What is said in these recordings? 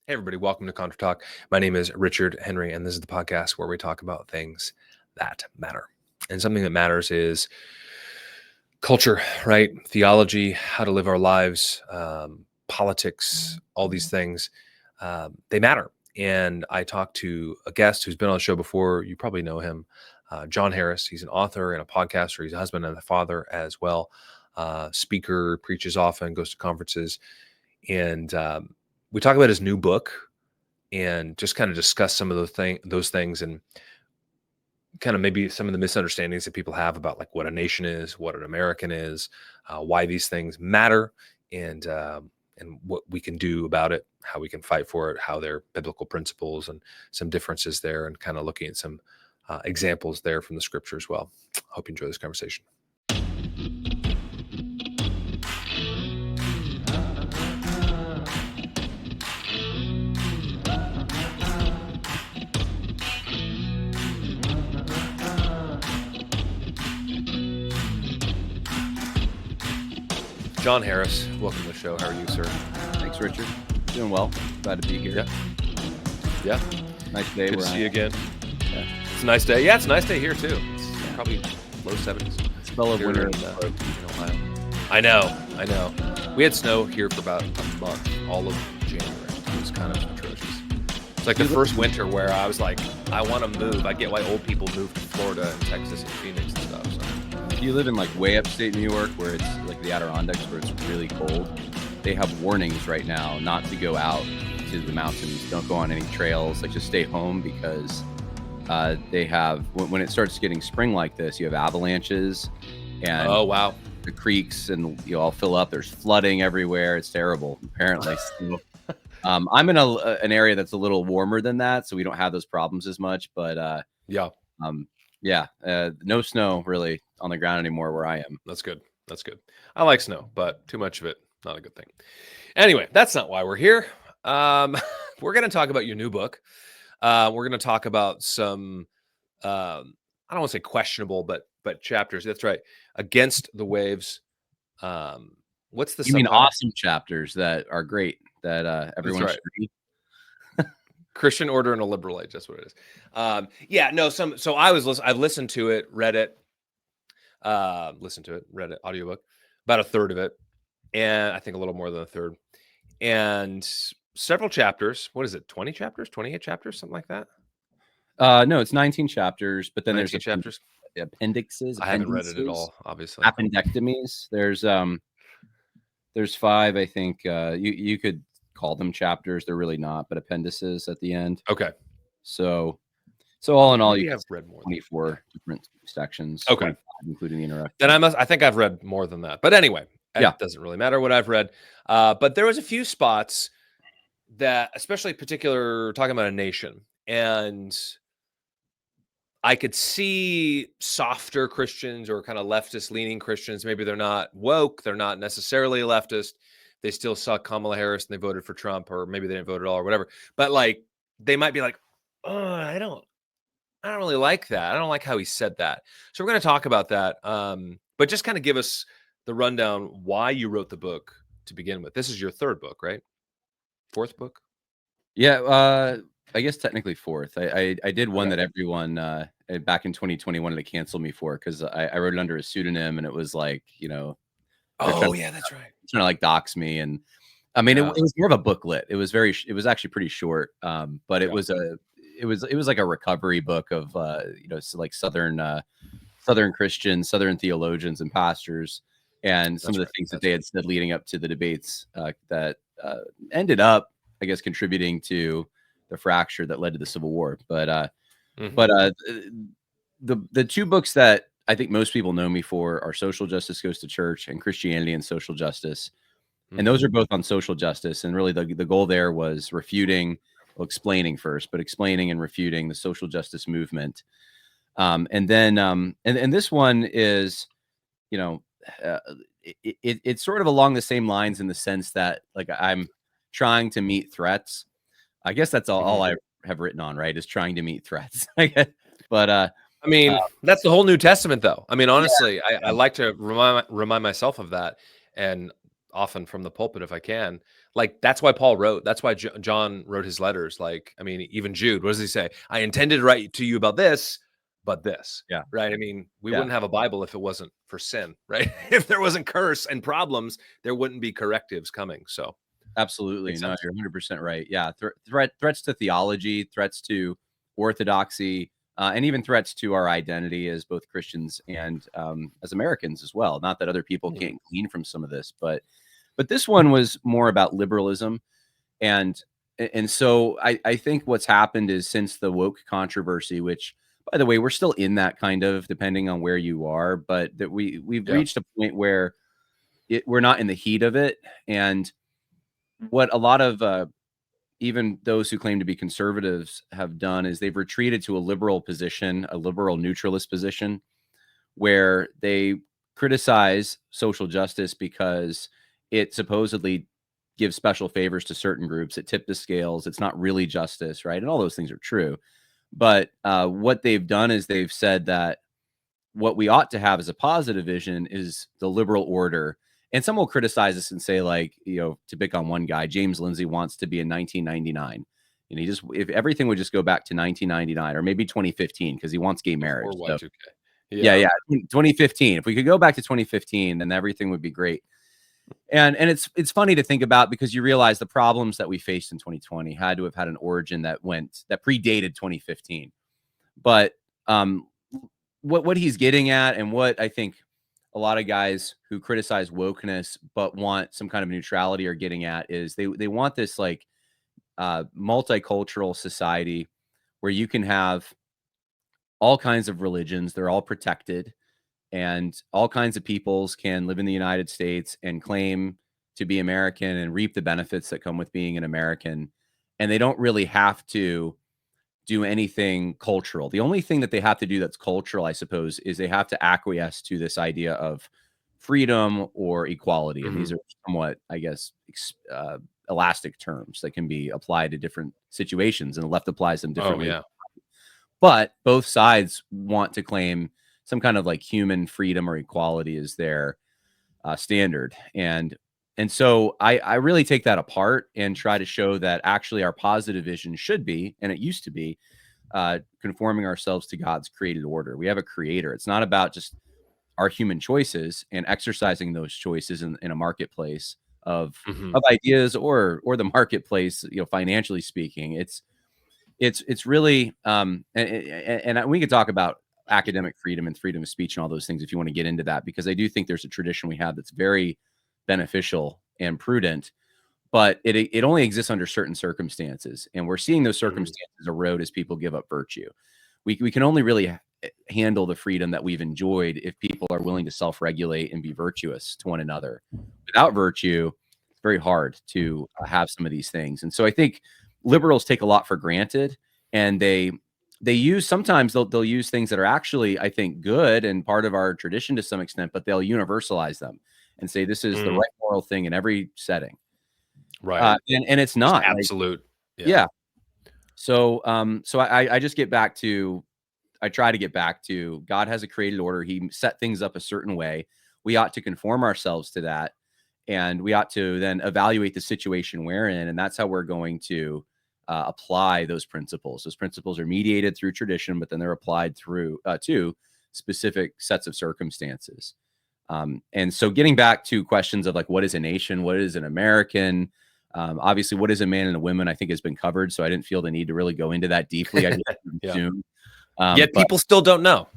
Hey, everybody, welcome to Contra Talk. My name is Richard Henry, and this is the podcast where we talk about things that matter. And something that matters is culture, right? Theology, how to live our lives, politics, all these things. They matter. And I talked to a guest who's been on the show before. You probably know him, Jon Harris. He's an author and a podcaster. He's a husband and a father as well. Speaker, preaches often, goes to conferences. And we talk about his new book and just kind of discuss some of those things and kind of maybe some of the misunderstandings that people have about like what a nation is, what an American is, why these things matter, and what we can do about it, how we can fight for it, how they're biblical principles and some differences there, and kind of looking at some examples there from the scripture as well. Hope you enjoy this conversation. Jon Harris, welcome to the show. How are you, sir? Thanks, Richard. Doing well. Glad to be here. Yeah. Nice day. Good to see you again. Yeah. It's a nice day. Yeah, it's a nice day here too. It's probably low 70s. Spell of winter in Ohio. I know. We had snow here for about a month, all of January. It was kind of atrocious. It's like the first winter where I was like, I want to move. I get why old people move to Florida and Texas and Phoenix and stuff. So. If you live in like way upstate New York, where it's like the Adirondacks, where it's really cold, they have warnings right now not to go out to the mountains. Don't go on any trails. Like just stay home because they have when it starts getting spring like this, you have avalanches and oh wow, the creeks and you all fill up. There's flooding everywhere. It's terrible. Apparently, I'm in an area that's a little warmer than that, so we don't have those problems as much. But no snow really on the ground anymore where I am. That's good. I like snow, but too much of it, not a good thing. Anyway, that's not why we're here. We're going to talk about your new book. We're going to talk about some, I don't want to say questionable, but chapters. That's right. Against the Waves. What's the? You mean awesome chapters that are great that everyone should read? Christian Order in a Liberal Age. That's what it is. So I've listened to it, read it, read it, audiobook, about a third of it. And I think a little more than a third. And several chapters. What is it? 20 chapters, 28 chapters, something like that? No, it's 19 chapters, but then there's chapters. Appendixes. I haven't read it at all, obviously. Appendectomies. There's 5, I think. You could call them chapters. They're really not, but appendices at the end. Okay. So all in all, you have read more 24 different sections. Okay. Including the introduction. Then I think I've read more than that. But anyway, it doesn't really matter what I've read. But there was a few spots that, especially particular, talking about a nation, and I could see softer Christians or kind of leftist leaning Christians. Maybe they're not woke. They're not necessarily leftist. They still saw Kamala Harris and they voted for Trump, or maybe they didn't vote at all or whatever. But like, they might be like, oh, I don't really like that. I don't like how he said that. So we're going to talk about that. But just kind of give us the rundown why you wrote the book to begin with. This is your third book, right? Fourth book? Yeah. I guess technically fourth. I did one that everyone back in 2020 wanted to cancel me for because I wrote it under a pseudonym and it was like, oh yeah, that's right. Trying to like dox me. And I mean, it was more of a booklet. It was actually pretty short. But it was like a recovery book of, like Southern Christians, Southern theologians and pastors. And some of the things that they had said leading up to the debates that ended up, I guess, contributing to the fracture that led to the Civil War. But the 2 books that I think most people know me for are Social Justice Goes to Church and Christianity and Social Justice. And those are both on social justice. And really the goal there was explaining first, but explaining and refuting the social justice movement. And then this one is, it's sort of along the same lines in the sense that like I'm trying to meet threats. I guess that's all I have written on, right? Is trying to meet threats. But I mean, that's the whole New Testament, though. I mean, honestly, I like to remind myself of that, and often from the pulpit if I can. Like, that's why Paul wrote. That's why John wrote his letters. Like, I mean, even Jude. What does he say? I intended to write to you about this, but this. Yeah. Right. I mean, we Yeah. wouldn't have a Bible if it wasn't for sin. Right. If there wasn't curse and problems, there wouldn't be correctives coming. So Absolutely. makes No, sense. you're 100% right. Yeah. Threats to theology, threats to orthodoxy, and even threats to our identity as both Christians and as Americans as well. Not that other people Mhm. can't glean from some of this, but this one was more about liberalism. And so I think what's happened is since the woke controversy, which by the way, we're still in that kind of depending on where you are, but that we've Yeah. reached a point where we're not in the heat of it. And what a lot of even those who claim to be conservatives have done is they've retreated to a liberal position, a liberal neutralist position, where they criticize social justice because it supposedly gives special favors to certain groups. It tipped the scales. It's not really justice, right? And all those things are true. But what they've done is they've said that what we ought to have as a positive vision is the liberal order. And some will criticize us and say, like, to pick on one guy, James Lindsay wants to be in 1999. And if everything would just go back to 1999 or maybe 2015, because he wants gay marriage. Before So, Y2K. yeah, Yeah. yeah, 2015. If we could go back to 2015, then everything would be great. And it's funny to think about because you realize the problems that we faced in 2020 had to have had an origin that predated 2015. But what he's getting at, and what I think a lot of guys who criticize wokeness but want some kind of neutrality are getting at is they want this like multicultural society where you can have all kinds of religions, they're all protected, and all kinds of peoples can live in the United States and claim to be American and reap the benefits that come with being an American. And they don't really have to do anything cultural. The only thing that they have to do that's cultural, I suppose, is they have to acquiesce to this idea of freedom or equality. And these Mhm. are somewhat, I guess, elastic terms that can be applied to different situations, and the left applies them Oh, differently. yeah. But both sides want to claim some kind of like human freedom or equality as their standard. And so I really take that apart and try to show that actually our positive vision should be, and it used to be, conforming ourselves to God's created order. We have a creator. It's not about just our human choices and exercising those choices in a marketplace of Mhm. ideas or the marketplace, financially speaking. It's really and we could talk about academic freedom and freedom of speech and all those things if you want to get into that, because I do think there's a tradition we have that's very beneficial and prudent, but it only exists under certain circumstances, and we're seeing those Mhm. circumstances erode as people give up virtue. We can only really handle the freedom that we've enjoyed if people are willing to self-regulate and be virtuous to one another. Without virtue, it's very hard to have some of these things. And so I think liberals take a lot for granted, and they use sometimes they'll use things that are actually, I think, good and part of our tradition to some extent, but they'll universalize them and say this is the Mm. right moral thing in every setting. Right. And it's Just not like, absolute. Yeah. yeah. So so I just get back to I try to get back to God has a created order. He set things up a certain way. We ought to conform ourselves to that, and we ought to then evaluate the situation we're in, and that's how we're going to apply those principles. Those principles are mediated through tradition, but then they're applied through to specific sets of circumstances. And so, getting back to questions of like, what is a nation? What is an American? Obviously, what is a man and a woman? I think has been covered, so I didn't feel the need to really go into that deeply. I just Yeah. assume. Yet But people still don't know.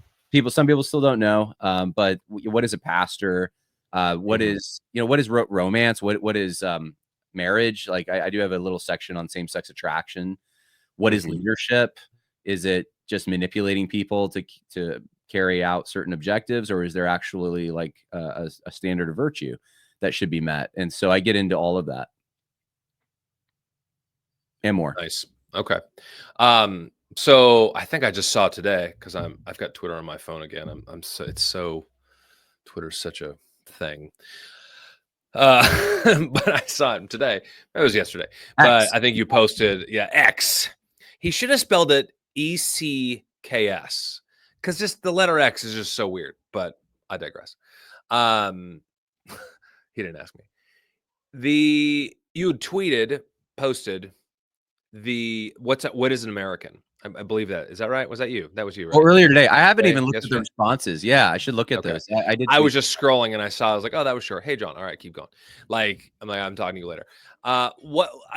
some people still don't know. But what is a pastor? What Mhm. is what is romance? What is marriage? Like I do have a little section on same sex attraction. What is Mhm. leadership? Is it just manipulating people to carry out certain objectives, or is there actually like a standard of virtue that should be met? And so I get into all of that and more. Nice. Okay. So I think I just saw today because I've got Twitter on my phone again. I'm so it's so Twitter's such a thing. But I saw him today. It was yesterday. But X. I think you posted, yeah, X. He should have spelled it ECKS because just the letter X is just so weird. But I digress. Um, he didn't ask me. You had posted what is an American? I believe that. Is that right? Was that you? That was you, right? Well, earlier today, I haven't even looked at the Yesterday? responses. Yeah, I should look at Okay. those. I did I was tweet. just scrolling and I saw, I was like, oh, that was short. Hey, John. All right, keep going. I'm talking to you later. I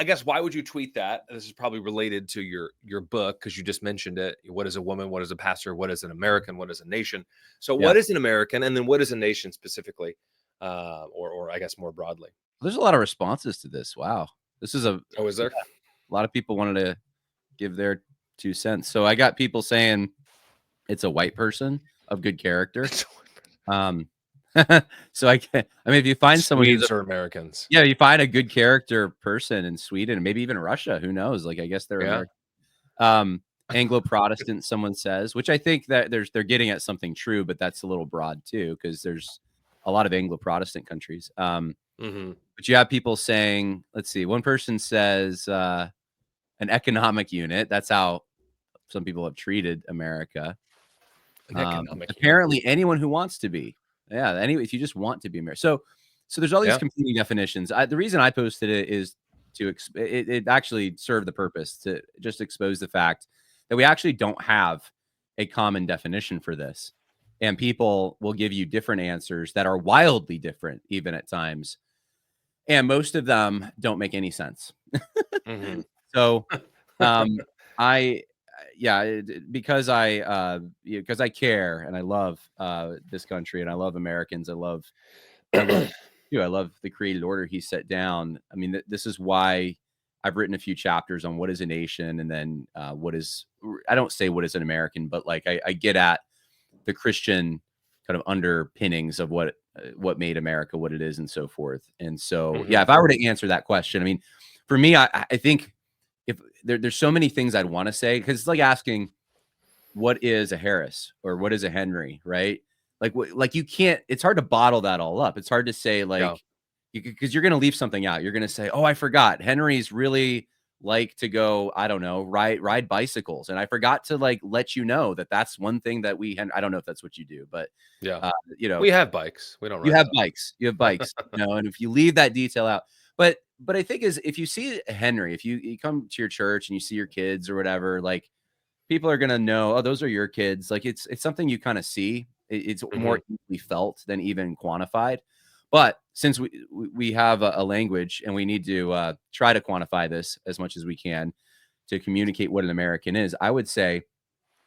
guess, why would you tweet that? This is probably related to your book, because you just mentioned it. What is a woman? What is a pastor? What is an American? What is a nation? So Yeah. what is an American? And then what is a nation specifically? Or I guess more broadly. There's a lot of responses to this. Wow. This is Oh, is there? a lot of people wanted to give their 2 cents. So I got people saying it's a white person of good character. So I mean, if you find someone who's Swedes are Americans. yeah, you find a good character person in Sweden and maybe even Russia, who knows? Like, I guess they're American. Anglo-Protestant, someone says, which I think that they're getting at something true, but that's a little broad too, because there's a lot of Anglo-Protestant countries. But you have people saying, let's see, one person says an economic unit. That's how some people have treated America. Apparently, anyone who wants to be, if you just want to be American. So there's all these competing definitions. The reason I posted it is it actually served the purpose to just expose the fact that we actually don't have a common definition for this, and people will give you different answers that are wildly different, even at times, and most of them don't make any sense. So, because I care and I love this country and I love Americans. I love you. I love the created order he set down. I mean, this is why I've written a few chapters on what is a nation, and then I don't say what is an American, but like I get at the Christian kind of underpinnings of what made America what it is and so forth. And so, if I were to answer that question, I mean, for me, I think if there's so many things I'd want to say, because it's like asking what is a Harris or what is a Henry, right? Like you can't, it's hard to bottle that all up. It's hard to say because you're going to leave something out. You're going to say, oh, I forgot. Henry's really like to go, I don't know, ride bicycles. And I forgot to let you know that that's one thing that I don't know if that's what you do, but we have bikes. We don't ride you have them. bikes. You have bikes, and if you leave that detail out, but I think if you see Henry, if you come to your church and you see your kids or whatever, like people are going to know, oh, those are your kids. Like it's something you kind of see. It's more easily felt than even quantified. But since we have a language and we need to try to quantify this as much as we can to communicate what an American is, I would say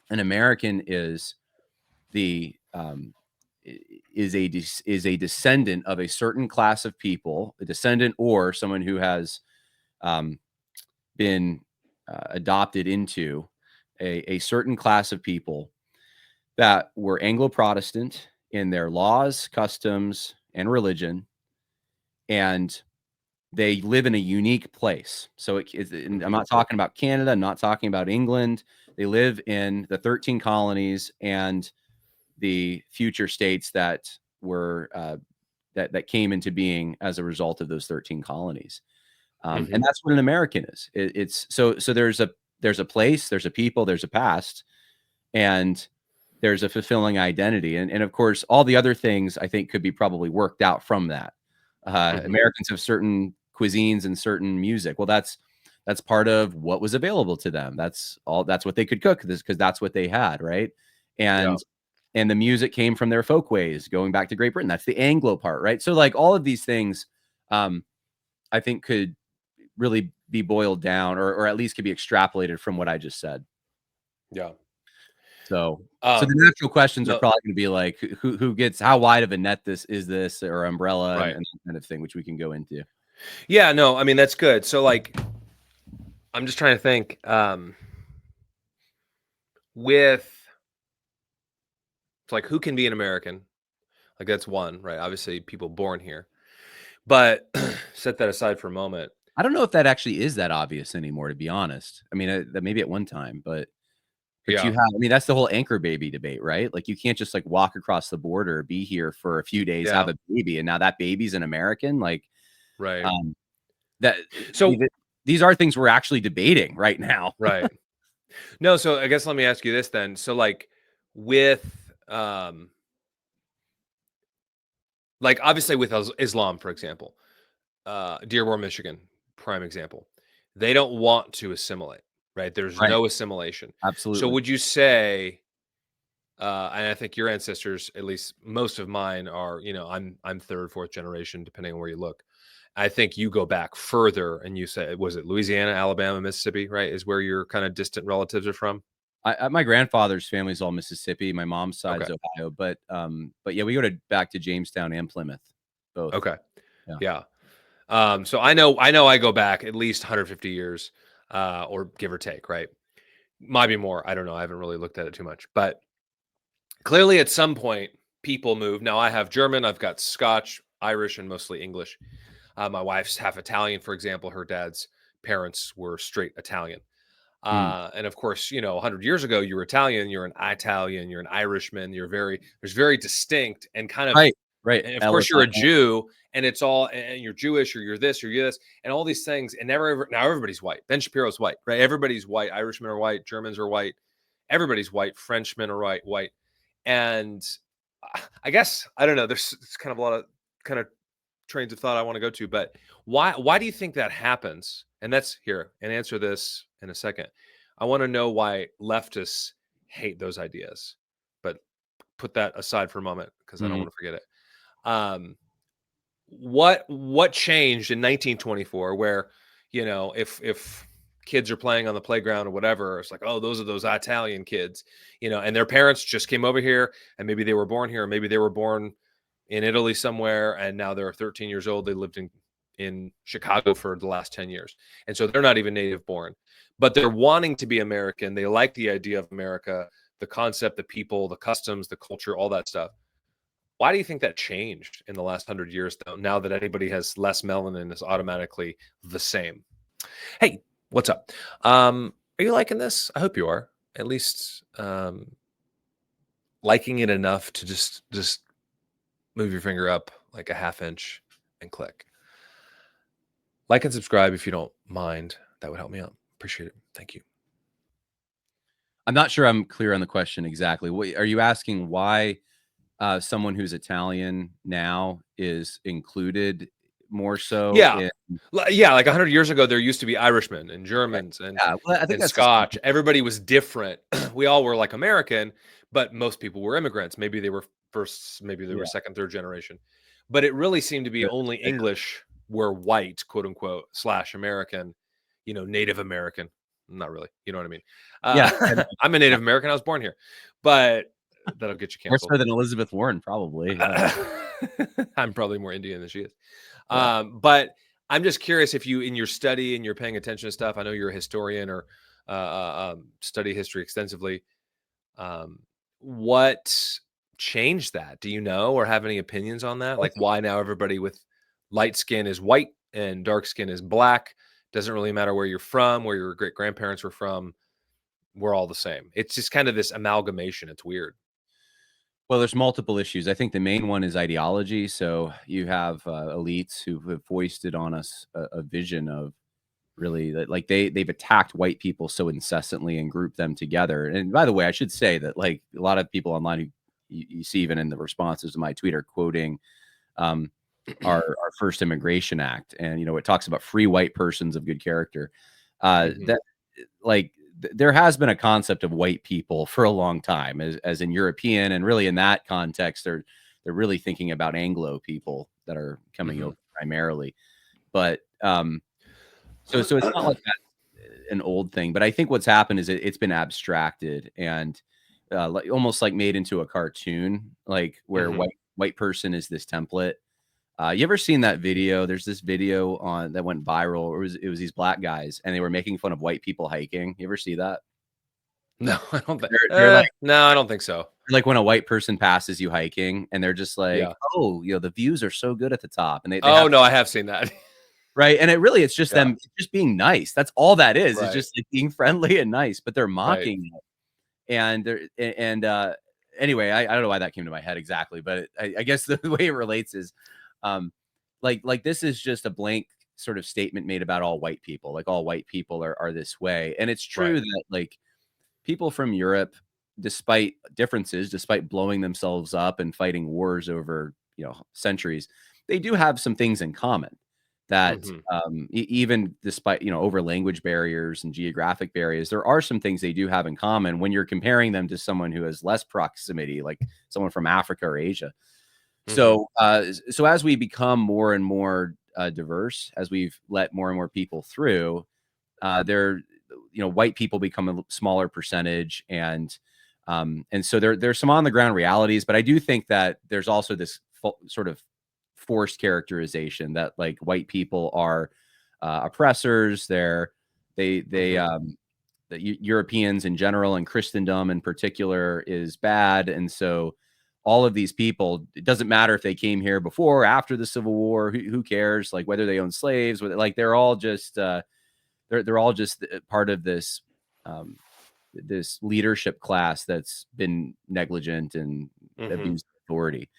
an American is is a descendant of a certain class of people, a descendant or someone who has been adopted into a certain class of people that were Anglo-Protestant in their laws, customs, and religion, and they live in a unique place. So I'm not talking about Canada, I'm not talking about England. They live in the 13 colonies and the future states that were that came into being as a result of those 13 colonies. And that's what an American is. It's so there's a place, there's a people, there's a past, and there's a fulfilling identity. And of course, all the other things I think could be probably worked out from that. Americans have certain cuisines and certain music. Well, that's part of what was available to them. That's what they could cook because that's what they had, right? And the music came from their folkways going back to Great Britain. That's the Anglo part, right? So like all of these things, I think could really be boiled down or at least could be extrapolated from what I just said. Yeah. So the natural questions are probably going to be like, who gets, how wide of a net this or umbrella and that kind of thing, which we can go into. Yeah, no, I mean, that's good. So like, I'm just trying to think with like who can be an American? Like that's one, right? Obviously people born here, but set that aside for a moment. I don't know if that actually is that obvious anymore, to be honest. I mean, maybe at one time, but you have, I mean, that's the whole anchor baby debate, right? Like you can't just like walk across the border, be here for a few days, have a baby, and now that baby's an American. Like, right. These are things we're actually debating right now. Right. No, so I guess let me ask you this then. So like with like obviously with Islam, for example, Dearborn, Michigan, prime example. They don't want to assimilate, right? There's Right. no assimilation. So Absolutely. would you say, and I think your ancestors, at least most of mine, are, I'm third, fourth generation, depending on where you look. I think you go back further and you say, was it Louisiana, Alabama, Mississippi, right? Is where your kind of distant relatives are from? My grandfather's family's all Mississippi. My mom's side Okay. is Ohio, but yeah, we go back to Jamestown and Plymouth, both. Okay. Yeah. Yeah. So I go back at least 150 years, or give or take, right? Might be more. I don't know. I haven't really looked at it too much, but clearly at some point people move. Now I have German, I've got Scotch, Irish, and mostly English. My wife's half Italian, for example. Her dad's parents were straight Italian. Mm. And of course, 100 years ago, you were Italian, you're an Italian, you're an Irishman, there's very distinct and kind of, Right. Right. and of course you're a Alabama. Jew, and it's all, and you're Jewish, or you're this, or you're this, and all these things. And now everybody's white. Ben Shapiro's white, right? Everybody's white. Irishmen are white. Germans are white. Everybody's white. Frenchmen are white. And I guess, I don't know, there's kind of a lot of kind of trains of thought I want to go to, but why do you think that happens? And that's here, and answer this in a second. I want to know why leftists hate those ideas, but put that aside for a moment because I don't Mhm. want to forget it. What changed in 1924 where, if kids are playing on the playground or whatever, it's like, oh, those are those Italian kids, and their parents just came over here, and maybe they were born here, or maybe they were born in Italy somewhere, and now they're 13 years old. They lived in Chicago for the last 10 years. And so they're not even native born, but they're wanting to be American. They like the idea of America, the concept, the people, the customs, the culture, all that stuff. Why do you think that changed in the last 100 years, though, now that anybody has less melanin is automatically the same? Hey, what's up? Are you liking this? I hope you are. At least liking it enough to just move your finger up like a half inch and click. Like and subscribe if you don't mind. That would help me out. Appreciate it. Thank you. I'm not sure I'm clear on the question exactly. What are you asking? Why someone who's Italian now is included more so? Yeah. Yeah, like 100 years ago, there used to be Irishmen and Germans and, yeah, well, I think and that's Scotch. Everybody was different. We all were like American, but most people were immigrants. Maybe they were first, maybe they were second, third generation. But it really seemed to be only English were white, quote unquote, / American, Native American. Not really. You know what I mean? yeah. I'm a Native American. I was born here, but that'll get you More canceled. so than Elizabeth Warren, probably. I'm probably more Indian than she is. Yeah. But I'm just curious if you, in your study and you're paying attention to stuff, I know you're a historian or study history extensively. What changed that? Do you know or have any opinions on that? Like why now everybody with light skin is white and dark skin is black? Doesn't really matter where you're from, where your great grandparents were from. We're all the same. It's just kind of this amalgamation. It's weird. Well, there's multiple issues. I think the main one is ideology. So you have elites who have foisted on us a vision of really like they've attacked white people so incessantly and grouped them together. And by the way, I should say that like a lot of people online who you see even in the responses to my tweet are quoting our first Immigration Act, and it talks about free white persons of good character. That like there has been a concept of white people for a long time, as in European, and really in that context, they're really thinking about Anglo people that are coming over primarily. But so it's not like that's an old thing. But I think what's happened is it's been abstracted and like almost like made into a cartoon, like where white person is this template. You ever seen that video? There's this video on that went viral. It was these black guys and they were making fun of white people hiking. You ever see that? No, I don't think. They're like, no, I don't think so. like when a white person passes you hiking, and they're just like, Yeah. "Oh, the views are so good at the top." And they Oh no, I have seen that. right, and it's just them just being nice. That's all that is. It's just like being friendly and nice, but they're mocking it. And anyway, I don't know why that came to my head exactly, but I guess the way it relates is, like this is just a blank sort of statement made about all white people. Like all white people are this way, and it's true that like people from Europe, despite differences, despite blowing themselves up and fighting wars over centuries, they do have some things in common. that Mhm. even despite, over language barriers and geographic barriers, there are some things they do have in common when you're comparing them to someone who has less proximity, like someone from Africa or Asia. Mhm. So as we become more and more diverse, as we've let more and more people through, there, white people become a smaller percentage, and so there's some on the ground realities, but I do think that there's also this sort of forced characterization that like white people are oppressors. They Mhm. the Europeans in general and Christendom in particular is bad, and so all of these people, it doesn't matter if they came here before or after the Civil War. Who cares? Like whether they own slaves, whether, like they're all just they're all just part of um, this leadership class that's been negligent and Mhm. abused authority.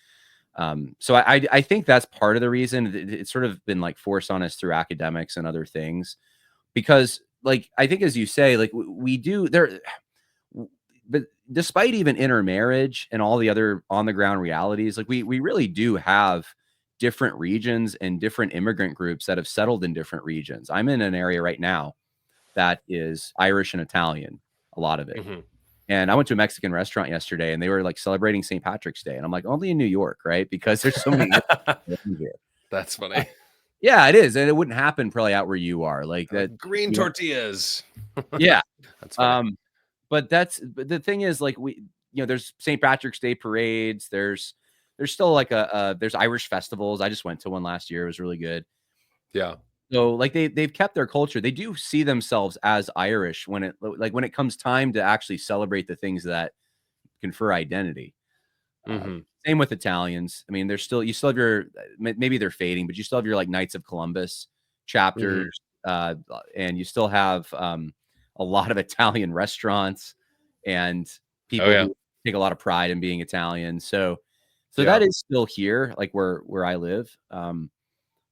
So I think that's part of the reason it's sort of been like forced on us through academics and other things, because like I think as you say, like we do there, but despite even intermarriage and all the other on the ground realities, like we really do have different regions and different immigrant groups that have settled in different regions. I'm in an area right now that is Irish and Italian, a lot of it. Mhm. And I went to a Mexican restaurant yesterday and they were like celebrating St. Patrick's Day. And I'm like, only in New York, right? Because there's so many here. That's Uh, funny. yeah, it is. And it wouldn't happen probably out where you are. Like that, Green you know, tortillas. yeah. That's funny. Um, but the thing is, like there's St. Patrick's Day parades. There's still like there's Irish festivals. I just went to one last year. It was really good. Yeah. So like they've kept their culture. They do see themselves as Irish when it comes time to actually celebrate the things that confer identity. Uh, Mhm. Same with Italians. I mean, you still have your maybe they're fading, but you still have your like Knights of Columbus Mhm. chapters, and you still have a lot of Italian restaurants and Oh people yeah. who take a lot of pride in being Italian. So that Yeah. is still here, like where I live.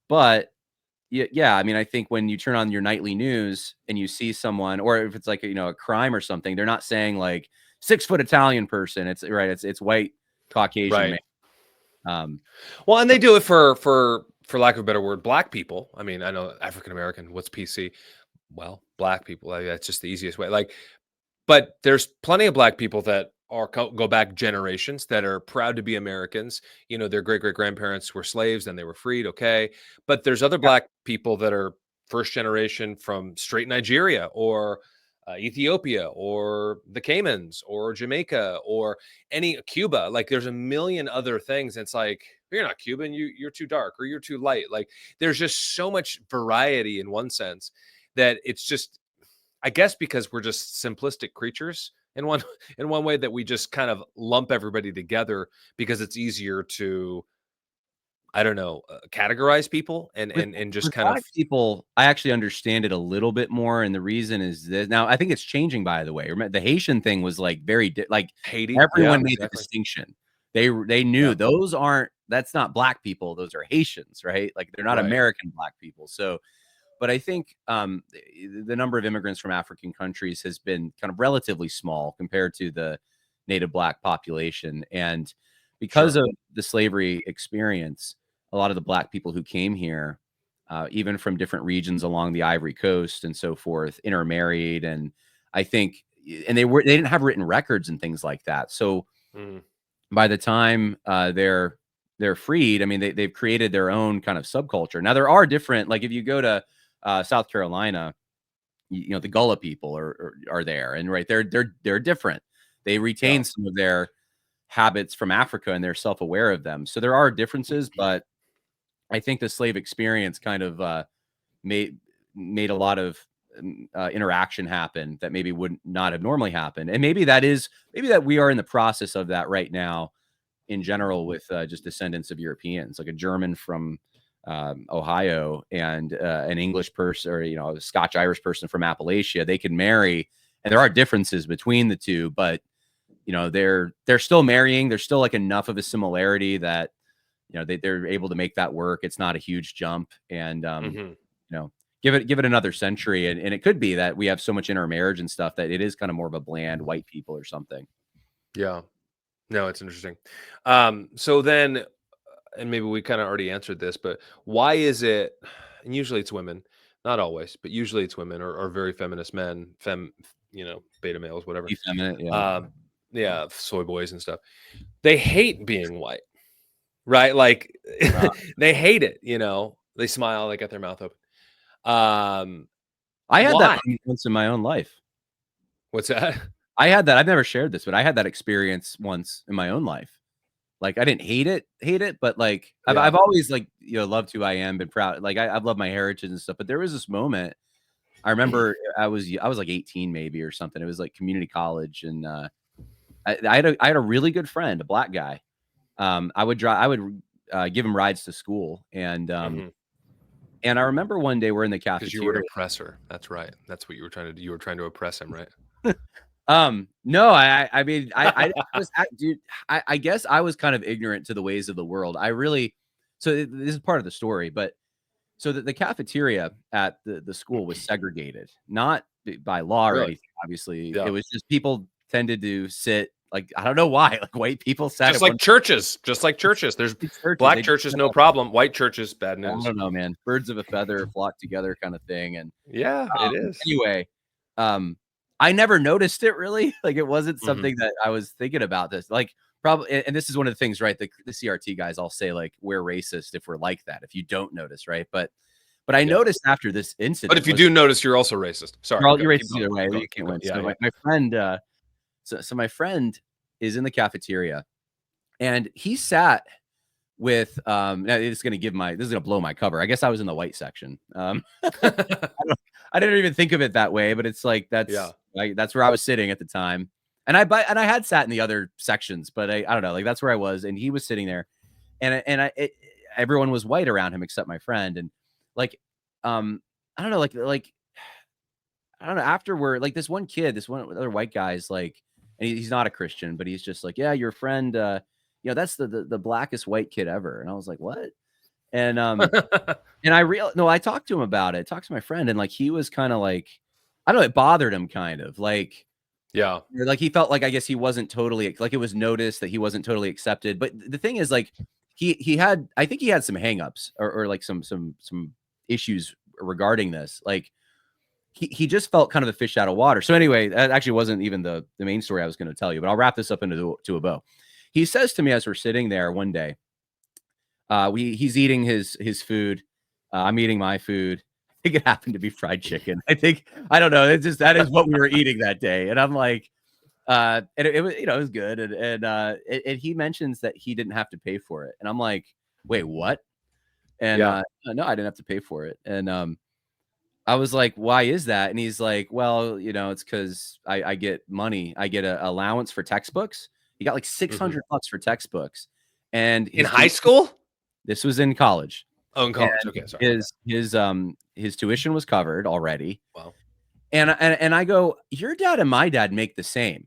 But yeah, I mean, I think when you turn on your nightly news and you see someone, or if it's like a crime or something, they're not saying like 6 foot Italian person. It's right. It's white Caucasian Right. man. Um, Well, and so they do it for lack of a better word, black people. I mean, I know African American. What's PC? Well, black people. Like, that's just the easiest way. Like, but there's plenty of black people that go back generations that are proud to be Americans. Their great great grandparents were slaves and they were freed. Okay, but there's other yeah, black people that are first generation from straight Nigeria or Ethiopia or the Caymans or Jamaica or any Cuba. Like there's a million other things. It's like you're not Cuban, you're too dark or you're too light. Like there's just so much variety in one sense that it's just, I guess, because we're just simplistic creatures in one in one way, that we just kind of lump everybody together because it's easier to, I don't know, categorize people and with and just with kind of black people, I actually understand it a little bit more, and the reason is this. Now, I think it's changing. By the way, remember the Haitian thing was like like Haiti. Yeah, everyone made the exactly. distinction. They knew Yeah, that's not black people; those are Haitians, right? Like they're not right. American black people. So but I think the number of immigrants from African countries has been kind of relatively small compared to the native black population. And because Sure. of the slavery experience, a lot of the black people who came here, even from different regions along the Ivory Coast and so forth, intermarried. And I think, and they didn't have written records and things like that. So Mhm. by the time they're freed, I mean they've created their own kind of subculture. Now there are different, like if you go to South Carolina, the Gullah people are there, and right, they're different. They Yeah. retain some of their habits from Africa, and they're self-aware of them. So there are differences, but I think the slave experience kind of made made a lot of interaction happen that maybe would not have normally happened, and maybe that we are in the process of that right now in general with just descendants of Europeans, like a German from Ohio and an English person, or a Scotch Irish person from Appalachia. They can marry, and there are differences between the two, but they're still marrying. There's still like enough of a similarity that they're able to make that work. It's not a huge jump, and Mhm. you know give it another century, and it could be that we have so much intermarriage and stuff that it is kind of more of a bland white people or something. Yeah. No, it's interesting. So then, and maybe we kind of already answered this, but why is it, and usually it's women, not always, but usually it's women or very feminist men, beta males, whatever. Effeminate, yeah. Yeah, soy boys and stuff. They hate being white, right? Like they hate it, They smile, they got their mouth open. I had that Why? once in my own life. What's that? I had that. I've never shared this, but I had that experience once in my own life. Like, I didn't hate it, but like I've always like, loved who I am, been proud. Like I've loved my heritage and stuff. But there was this moment. I remember I was like 18 maybe or something. It was like community college, and I had a really good friend, a black guy. I would give him rides to school, and and I remember one day we're in the cafeteria. Because you were an oppressor. That's right. That's what you were trying to do. You were trying to oppress him, right? No, I mean, I was, dude, I guess I was kind of ignorant to the ways of the world. So this is part of the story, but so the cafeteria at the school was segregated, not by law or anything. Obviously, it was just people tended to sit, like, I don't know why, like white people sat just like churches. There's black churches, no problem. White churches, bad news. I don't know, man. Birds of a feather flock together, kind of thing. And yeah, it is. Anyway, I never noticed it really. Like, it wasn't something that I was thinking about this. Like, probably, and this is one of the things, right? The CRT guys all say, like, we're racist if we're like that, if you don't notice, right? But I noticed after this incident. But if you do notice, you're also racist. Sorry. You're racist either way. You can't win. So my friend, so my friend is in the cafeteria, and he sat with it's gonna blow my cover. I guess I was in the white section. I didn't even think of it that way, but it's like that's where I was sitting at the time. And I had sat in the other sections, but I don't know, like that's where I was, and he was sitting there, and everyone was white around him except my friend. And like I don't know, like I don't know, after this one other white guy's like, and he's not a Christian, but he's just like, yeah, your friend, that's the blackest white kid ever. And I was like, what? And and I talked to him about it. Talked to my friend, and like he was kind of like, I don't know, it bothered him kind of like, like he felt like, I guess he wasn't totally, like, it was noticed that he wasn't totally accepted. But the thing is, like, I think he had some hangups or like some issues regarding this. Like he just felt kind of a fish out of water. So anyway, that actually wasn't even the main story I was going to tell you, but I'll wrap this up to a bow. He says to me as we're sitting there one day, he's eating his food. I'm eating my food. I think it happened to be fried chicken. I don't know. That is what we were eating that day. And I'm like, and it was, it was good. And he mentions that he didn't have to pay for it. And I'm like, wait, what? And no, I didn't have to pay for it. And I was like, why is that? And he's like, well, it's because I get money. I get an allowance for textbooks. He got like $600 for textbooks. And in high school? This was in college. Oh, in college. Okay, sorry. His tuition was covered already. Wow. And I go, your dad and my dad make the same.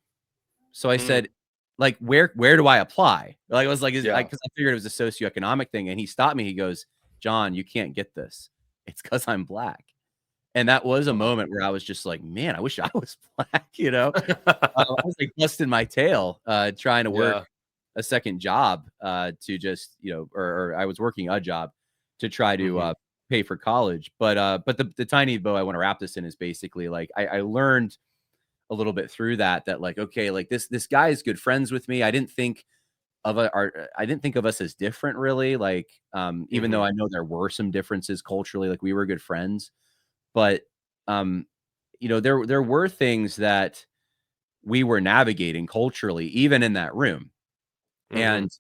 So I said, like, where do I apply? Like, I was like, because I figured it was a socioeconomic thing. And he stopped me. He goes, John, you can't get this. It's because I'm black. And that was a moment where I was just like, man, I wish I was black. I was like busting my tail trying to work a second job to just, or I was working a job to try to pay for college. But the tiny bow I want to wrap this in is basically like, I learned a little bit through that like, okay, like this guy is good friends with me. I didn't think of us as different really. Like, even though I know there were some differences culturally, like we were good friends, but there were things that we were navigating culturally, even in that room. And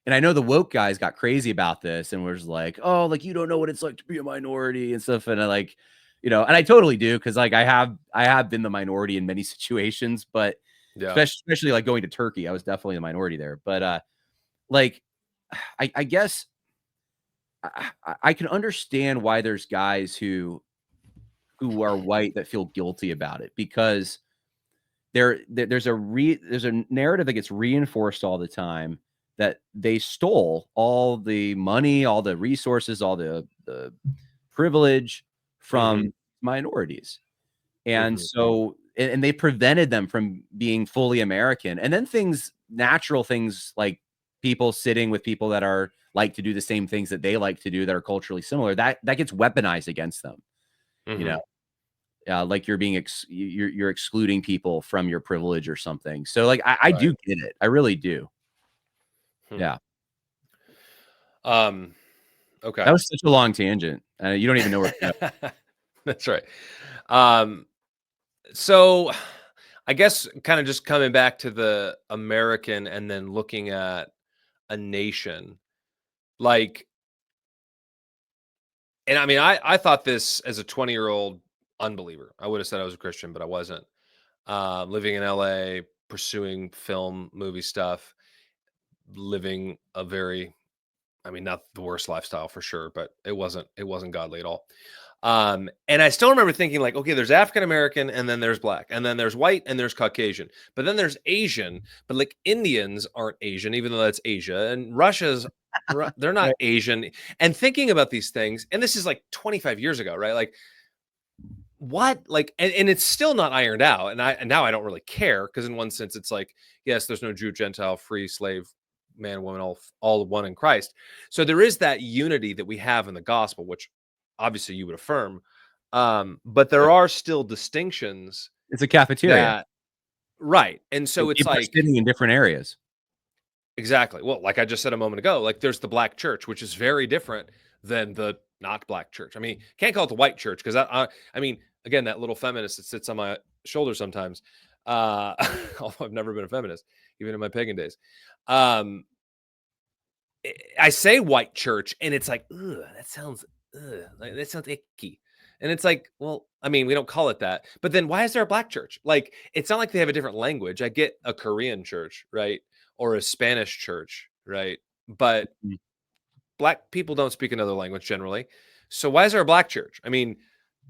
I know the woke guys got crazy about this and was like, oh, like, you don't know what it's like to be a minority and stuff. And I like, and I totally do. Cause like I have been the minority in many situations, but especially like going to Turkey, I was definitely the minority there. But like, I guess I can understand why there's guys who are white that feel guilty about it, because there's a narrative that gets reinforced all the time that they stole all the money, all the resources, all the privilege from minorities. And so, and they prevented them from being fully American. And then natural things like people sitting with people that are like to do the same things that they like to do that are culturally similar, that gets weaponized against them. You know, like you're being you're excluding people from your privilege or something. So like I do get it. I really do. Yeah. Okay. That was such a long tangent. You don't even know where to go. That's right. So I guess kind of just coming back to the American and then looking at a nation, like, and I mean, I thought this as a 20-year-old unbeliever. I would have said I was a Christian, but I wasn't. Living in LA, pursuing film, movie stuff, living a very, I mean, not the worst lifestyle for sure, but it wasn't godly at all. And I still remember thinking like, okay, there's African American, and then there's black, and then there's white, and there's Caucasian, but then there's Asian. But like Indians aren't Asian, even though that's Asia, and they're not Asian. And thinking about these things, and this is like 25 years ago, right? Like what? Like, and it's still not ironed out. And now I don't really care, because in one sense, it's like, yes, there's no Jew, Gentile, free, slave, man, woman, all one in Christ. So there is that unity that we have in the gospel, which obviously you would affirm. But there are still distinctions. It's a cafeteria. Right. And so it's like sitting in different areas. Exactly. Well, like I just said a moment ago, like there's the black church, which is very different than the not black church. I mean, can't call it the white church, because I mean, again, that little feminist that sits on my shoulder sometimes. Although I've never been a feminist, even in my pagan days. I say white church, and it's like, ugh, that sounds icky. And it's like, well, I mean, we don't call it that. But then why is there a black church? Like, it's not like they have a different language. I get a Korean church, right? Or a Spanish church, right? But black people don't speak another language generally. So why is there a black church? I mean,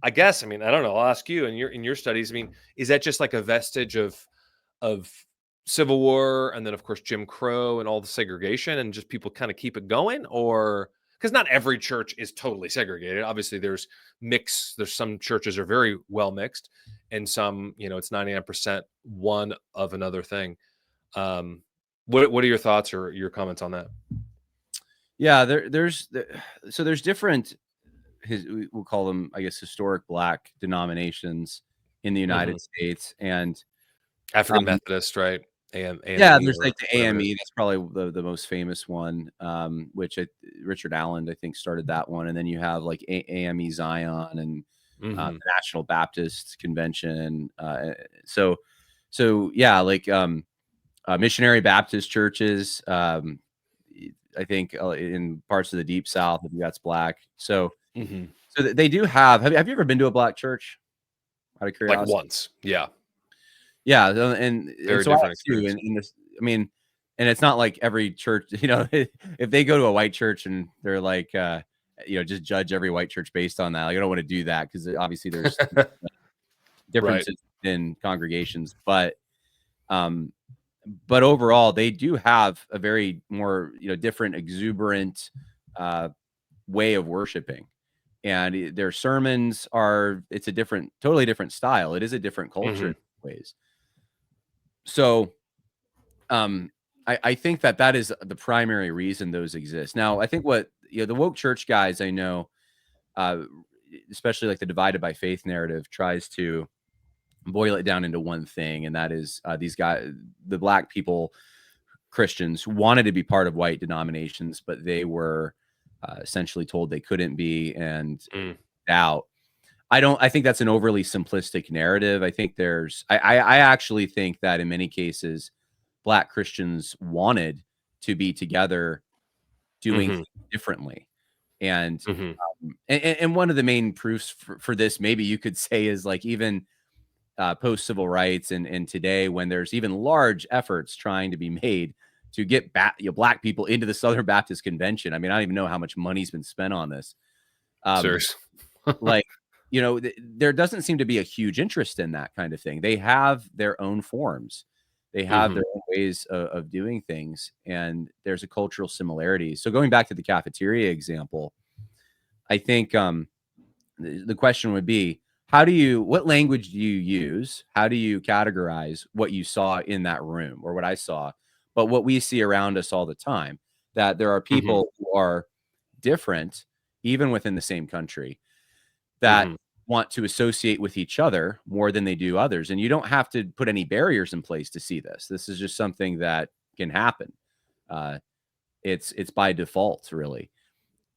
I don't know. I'll ask you in your studies. I mean, is that just like a vestige of Civil War, and then of course Jim Crow and all the segregation, and just people kind of keep it going? Or because not every church is totally segregated. Obviously, there's some churches are very well mixed, and some, it's 99% one of another thing. What are your thoughts or your comments on that? Yeah, there's different, we'll call them, I guess, historic black denominations in the United States, and African Methodist, right? Yeah, there's like the AME. That's probably the most famous one, which Richard Allen, I think, started that one. And then you have like AME Zion and the National Baptist Convention. So yeah, like missionary Baptist churches. I think in parts of the Deep South, that's black. So so they do have. Have you ever been to a black church? Out of curiosity, like once, yeah. Yeah, and so different experience. And this, I mean, and it's not like every church, if they go to a white church and they're like, just judge every white church based on that. Like, I don't want to do that, because obviously there's differences in congregations, but overall they do have a very more, different, exuberant way of worshiping, and their sermons it's a totally different style. It is a different culture in ways. So, I think that is the primary reason those exist. Now, I think what the woke church guys I know, especially like the divided by faith narrative, tries to boil it down into one thing, and that is these guys, the black people, Christians, wanted to be part of white denominations, but they were essentially told they couldn't be, and out. I think that's an overly simplistic narrative. I think I actually think that in many cases, black Christians wanted to be together doing things differently. And, and one of the main proofs for this, maybe you could say, is like even post civil rights and today, when there's even large efforts trying to be made to get black people into the Southern Baptist Convention. I mean, I don't even know how much money's been spent on this. Seriously. Like, there doesn't seem to be a huge interest in that kind of thing. They have their own forms. They have their own ways of doing things, and there's a cultural similarity. So going back to the cafeteria example, I think the question would be, what language do you use? How do you categorize what you saw in that room, or what I saw? but what we see around us all the time, that there are people who are different, even within the same country, that want to associate with each other more than they do others. And you don't have to put any barriers in place to see this. This is just something that can happen. It's by default, really.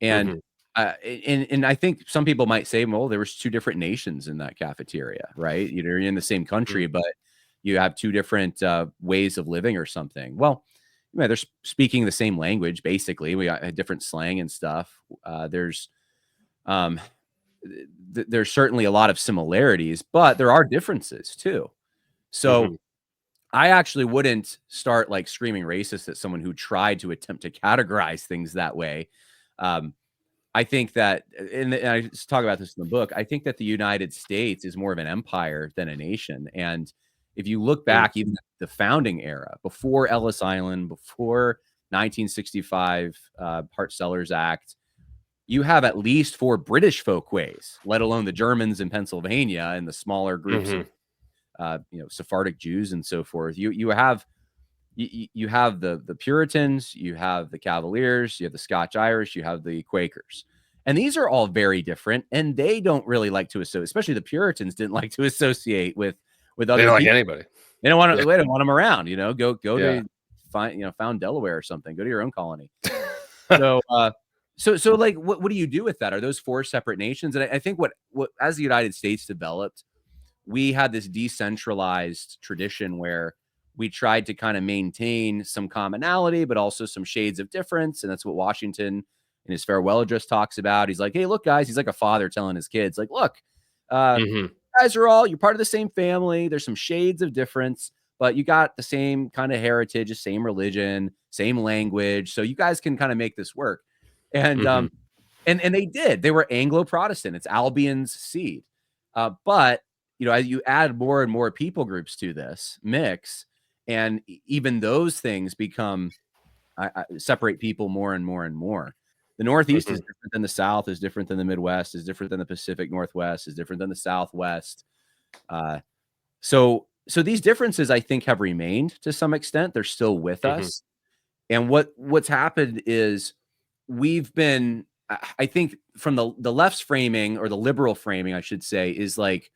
And and I think some people might say, well, there was two different nations in that cafeteria, right? You're in the same country, but you have two different ways of living or something. Well, they're speaking the same language, basically. We got a different slang and stuff. There's certainly a lot of similarities, but there are differences too. So I actually wouldn't start like screaming racist at someone who tried to attempt to categorize things that way. I think that, and I just talk about this in the book, I think that the United States is more of an empire than a nation. And if you look back, even the founding era, before Ellis Island, before 1965 Hart-Sellers Act, you have at least 4 British folkways, let alone the Germans in Pennsylvania and the smaller groups of Sephardic Jews and so forth. You have the Puritans, you have the Cavaliers, you have the Scotch Irish, you have the Quakers. And these are all very different, and they don't really like to associate, especially the Puritans didn't like to associate with other They don't like people. anybody. They don't want to, they don't want them around, go to found Delaware or something, go to your own colony. So like, what do you do with that? Are those 4 separate nations? And I think what as the United States developed, we had this decentralized tradition where we tried to kind of maintain some commonality, but also some shades of difference. And that's what Washington in his farewell address talks about. He's like, hey, look, guys, he's like a father telling his kids, like, look, you guys are you're part of the same family. There's some shades of difference, but you got the same kind of heritage, the same religion, same language. So you guys can kind of make this work. And, and they did. They were Anglo-Protestant. It's Albion's seed. But, as you add more and more people groups to this mix, and even those things become separate people more and more and more. The Northeast is different than the South, is different than the Midwest, is different than the Pacific Northwest, is different than the Southwest. So these differences, I think, have remained to some extent. They're still with us. And what's happened is we've been, I think, from the left's framing, or the liberal framing, I should say, is like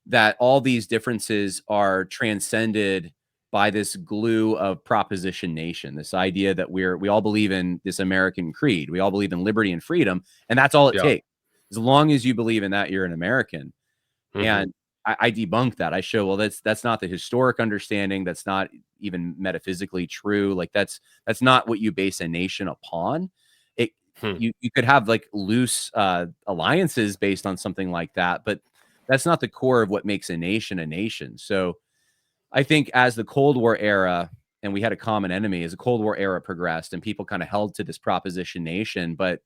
that all these differences are transcended by this glue of proposition nation, this idea that we all believe in this American creed. We all believe in liberty and freedom. And that's all it takes. As long as you believe in that, you're an American. And I debunk that. I show, well, that's not the historic understanding. That's not even metaphysically true. Like that's not what you base a nation upon. You could have like loose alliances based on something like that, but that's not the core of what makes a nation a nation. So I think as the Cold War era, and we had a common enemy, as the Cold War era progressed and people kind of held to this proposition nation, but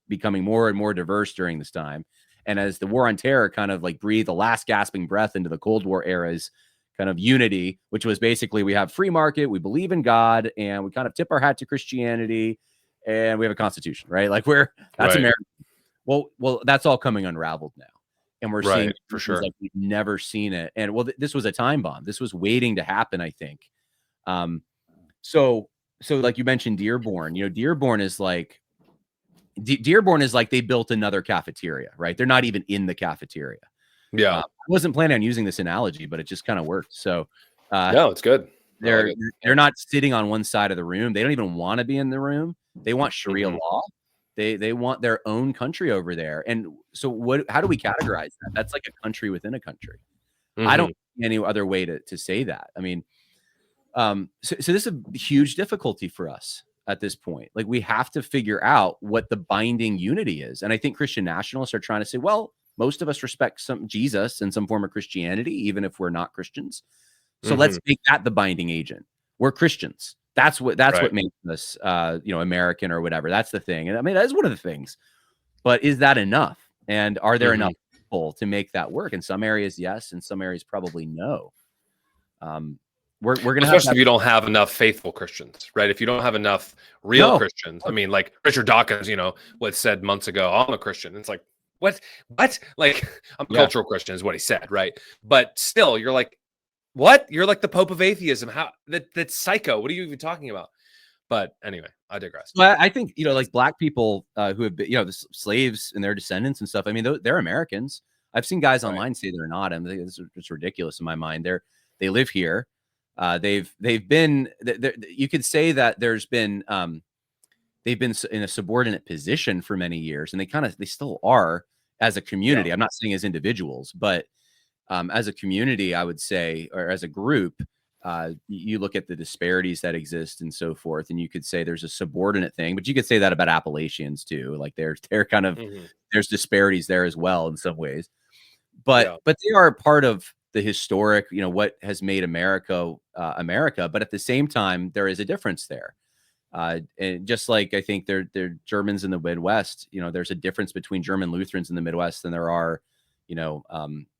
becoming more and more diverse during this time. And as the War on Terror kind of like breathed the last gasping breath into the Cold War era's kind of unity, which was basically, we have free market, we believe in God, and we kind of tip our hat to Christianity, and we have a constitution, right? Like that's America. Well, that's all coming unraveled now. And we're seeing for sure, like we've never seen it. And this was a time bomb. This was waiting to happen, I think. So like you mentioned Dearborn, Dearborn is like they built another cafeteria, right? They're not even in the cafeteria. Yeah. I wasn't planning on using this analogy, but it just kind of worked. So no, it's good. They're not sitting on one side of the room. They don't even want to be in the room. They want Sharia law. They want their own country over there. And so how do we categorize that? That's like a country within a country. I don't see any other way to say that. I mean, so this is a huge difficulty for us at this point. Like, we have to figure out what the binding unity is. And I think Christian nationalists are trying to say, well, most of us respect some Jesus and some form of Christianity, even if we're not Christians. So let's make that the binding agent. We're Christians. That's what makes us, American or whatever. That's the thing. And I mean, that's one of the things. But is that enough? And are there enough people to make that work? In some areas, yes. In some areas, probably no. We're going to, especially if you don't have enough faithful Christians, right? If you don't have enough real Christians. I mean, like Richard Dawkins, what said months ago, I'm a Christian. It's like, what? Like, I'm a cultural Christian is what he said, right? But still, you're like, What? You're like the Pope of atheism. How that's psycho. What are you even talking about? But anyway, I digress. Well, I think, like Black people who have been, the slaves and their descendants and stuff. I mean, they're Americans. I've seen guys Right. online say they're not. I mean, it's ridiculous in my mind. They live here. They've been. You could say that there's been. They've been in a subordinate position for many years, and they still are as a community. Yeah. I'm not saying as individuals, but as a community, I would say, or as a group, you look at the disparities that exist and so forth, and you could say there's a subordinate thing, but you could say that about Appalachians too. Like they're kind of there's disparities there as well in some ways, but they are part of the historic, what has made America America. But at the same time, there is a difference there. And just like I think they're Germans in the Midwest, there's a difference between German Lutherans in the Midwest than there are,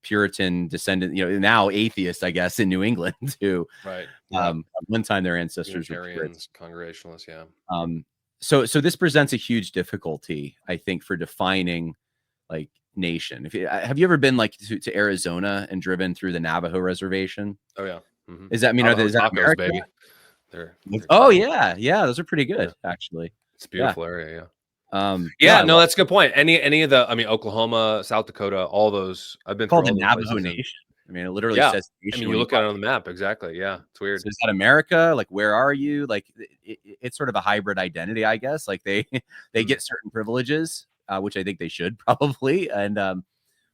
Puritan descendant, now atheists, I guess, in New England who, Right. One time their ancestors were Unitarians, Congregationalists. Yeah. So this presents a huge difficulty, I think, for defining like nation. Have you ever been like to Arizona and driven through the Navajo reservation? Oh yeah. Is that is that tacos, America? baby? They're Oh yeah, those are pretty good actually. It's a beautiful area. Yeah. No, that's a good point. Any of the, I mean, Oklahoma, South Dakota, all those. I've been called through the all Navajo those Nation. I mean, it literally says nation. I mean, you look at it on the map. Exactly. Yeah, it's weird. So is that America? Like, where are you? Like, it's sort of a hybrid identity, I guess. Like they get certain privileges, which I think they should probably, and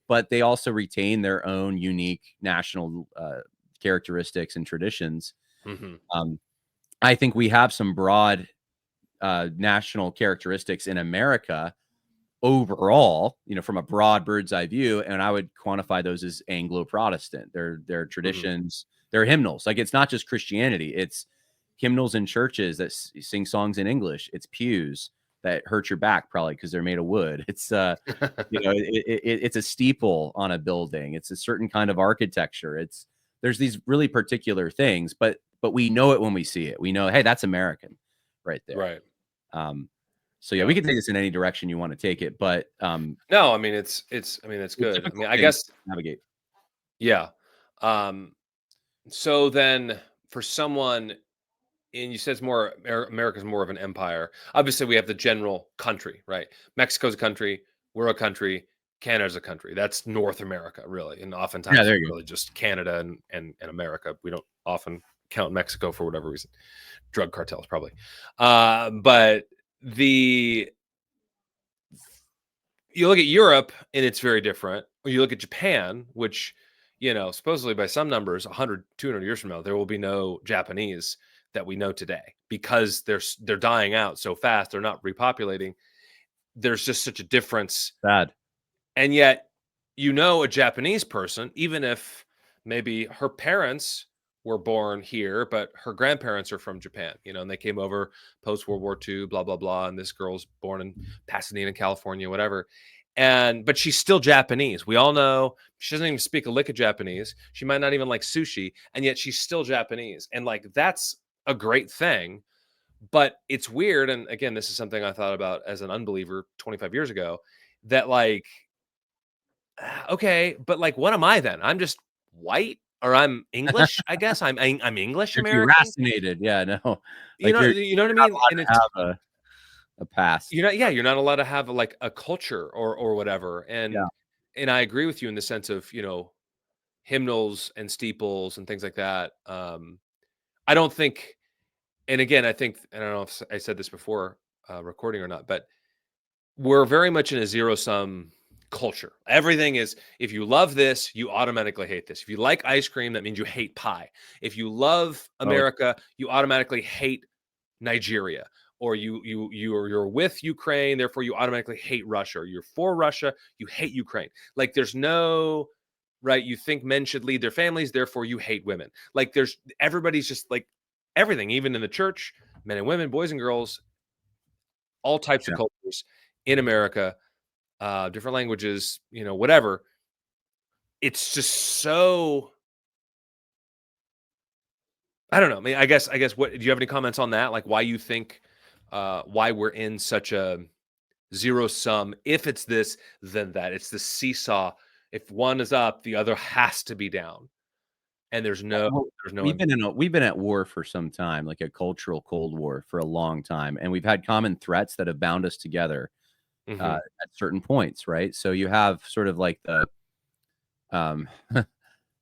but they also retain their own unique national characteristics and traditions. I think we have some broad national characteristics in America overall, from a broad bird's eye view, and I would quantify those as Anglo-Protestant. Their traditions, their hymnals. Like, it's not just Christianity; it's hymnals in churches that sing songs in English. It's pews that hurt your back probably because they're made of wood. It's it's a steeple on a building. It's a certain kind of architecture. There's these really particular things, but we know it when we see it. We know, hey, that's American, right there. Right. So yeah, we can take this in any direction you want to take it, but no, I mean it's good. I mean, I guess navigate. Yeah. So then for someone, and you said it's more America's more of an empire. Obviously, we have the general country, right? Mexico's a country, we're a country, Canada's a country. That's North America, really. And oftentimes it's really just Canada and America. We don't often count Mexico for whatever reason. Drug cartels, probably. But you look at Europe and it's very different. Or you look at Japan, which, supposedly by some numbers, 100, 200 years from now, there will be no Japanese that we know today because they're dying out so fast. They're not repopulating. There's just such a difference. Sad. And yet, a Japanese person, even if maybe her parents were born here, but her grandparents are from Japan, and they came over post World War II, blah, blah, blah. And this girl's born in Pasadena, California, whatever. But she's still Japanese. We all know she doesn't even speak a lick of Japanese. She might not even like sushi, and yet she's still Japanese. And like, that's a great thing, but it's weird. And again, this is something I thought about as an unbeliever 25 years ago, that like, okay, but like, what am I then? I'm just white, or I'm English, I guess. I'm English American. Deracinated. Yeah, no. Like, you know what I mean? And it's have a past. You're not allowed to have like a culture or whatever. And I agree with you in the sense of, hymnals and steeples and things like that. I don't think, and again, I think, and I don't know if I said this before recording or not, but we're very much in a zero-sum culture. Everything is, if you love this, you automatically hate this. If you like ice cream, that means you hate pie. If you love America, you automatically hate Nigeria. Or you're with Ukraine, therefore you automatically hate Russia. Or you're for Russia, you hate Ukraine. Like, there's no, right, you think men should lead their families, therefore you hate women. Like, everybody's just like everything, even in the church, men and women, boys and girls, all types of cultures in America, different languages, whatever. It's just so, I don't know. I mean, I guess what, do you have any comments on that? Like, why you think, why we're in such a zero sum? If it's this, then that. It's the seesaw. If one is up, the other has to be down. And there's Well, no we've been at war for some time, like a cultural Cold War for a long time, and we've had common threats that have bound us together Mhm. at certain points, right? So you have sort of like the um,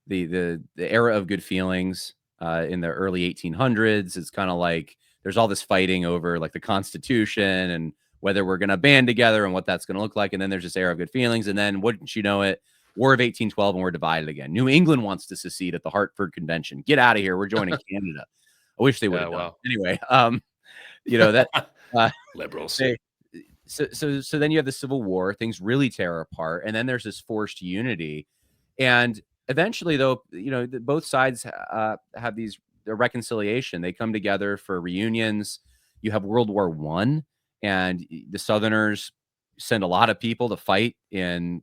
the era of good feelings in the early 1800s. It's kind of like there's all this fighting over like the Constitution and whether we're going to band together and what that's going to look like. And then there's this era of good feelings, and then wouldn't you know it, War of 1812, and we're divided again. New England wants to secede at the Hartford Convention. Get out of here. We're joining Canada. I wish they would Yeah, have done. wow. Anyway, you know that uh, Liberals. they, so then you have the Civil War. Things really tear apart, and then there's this forced unity, and eventually, though, both sides have these their reconciliation. They come together for reunions. You have World War I, and the Southerners send a lot of people to fight in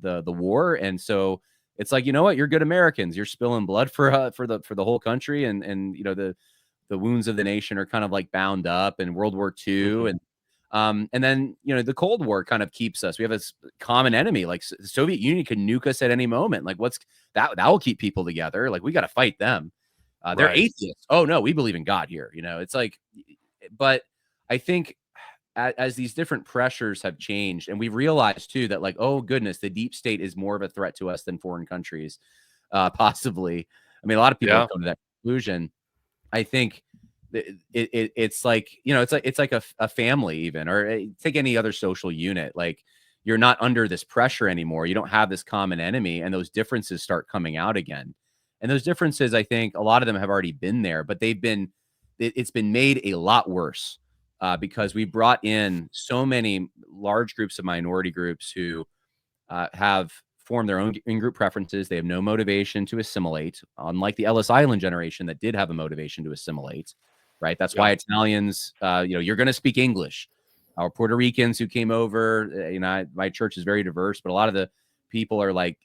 the war, and so it's like, you know what, you're good Americans. You're spilling blood for the whole country, and the wounds of the nation are kind of like bound up. And World War II, Mhm. and then the Cold War kind of keeps us. We have this common enemy, like the Soviet Union could nuke us at any moment. Like what's that will keep people together. Like we got to fight them. They're Right. atheists. Oh no, we believe in God here. It's like, but I think as these different pressures have changed, and we've realized too that, like, oh goodness, the deep state is more of a threat to us than foreign countries, possibly. I mean, a lot of people Yeah. have come to that conclusion. I think it's like, it's like a family even, or take any other social unit. Like you're not under this pressure anymore. You don't have this common enemy, and those differences start coming out again. And those differences, I think a lot of them have already been there, but it's been made a lot worse because we brought in so many large groups of minority groups who have formed their own in-group preferences. They have no motivation to assimilate, unlike the Ellis Island generation that did have a motivation to assimilate, right? That's why Yeah. Italians, you're going to speak English. Our Puerto Ricans who came over, my church is very diverse, but a lot of the people are like,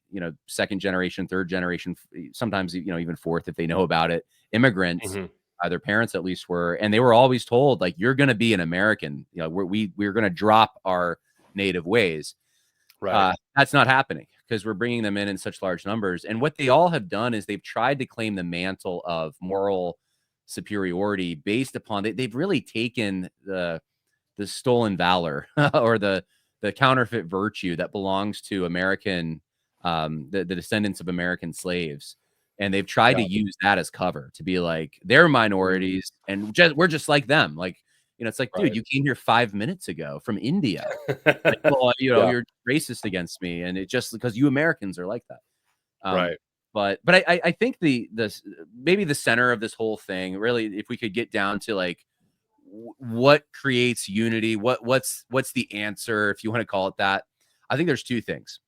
second generation, third generation, sometimes, even fourth if they know about it, immigrants. Mhm. Their parents at least were, and they were always told, like, you're going to be an American. We're going to drop our native ways. Right. That's not happening because we're bringing them in such large numbers. And what they all have done is they've tried to claim the mantle of moral superiority based upon they've really taken the stolen valor or the counterfeit virtue that belongs to American the descendants of American slaves. And they've tried Yeah. to use that as cover to be like, they're Mhm. minorities and we're just like them. Like, it's like, dude, Right. you came here 5 minutes ago from India. Like, well, Yeah. you're racist against me, and it just because you Americans are like that. Um, Right. but I think the maybe the center of this whole thing, really, if we could get down to like what creates unity, what's the answer, if you want to call it that. I think there's two things.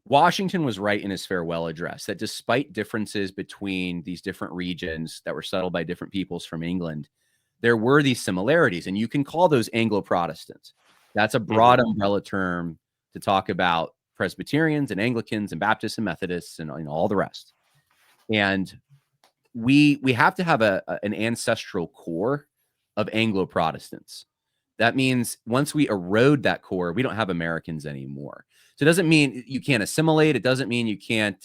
Washington was right in his farewell address that despite differences between these different regions that were settled by different peoples from England, there were these similarities, and you can call those Anglo-Protestants. That's a Mhm. broad umbrella term to talk about Presbyterians and Anglicans and Baptists and Methodists and all the rest. And we have to have an ancestral core of Anglo-Protestants. That means once we erode that core, we don't have Americans anymore. So it doesn't mean you can't assimilate. It doesn't mean you can't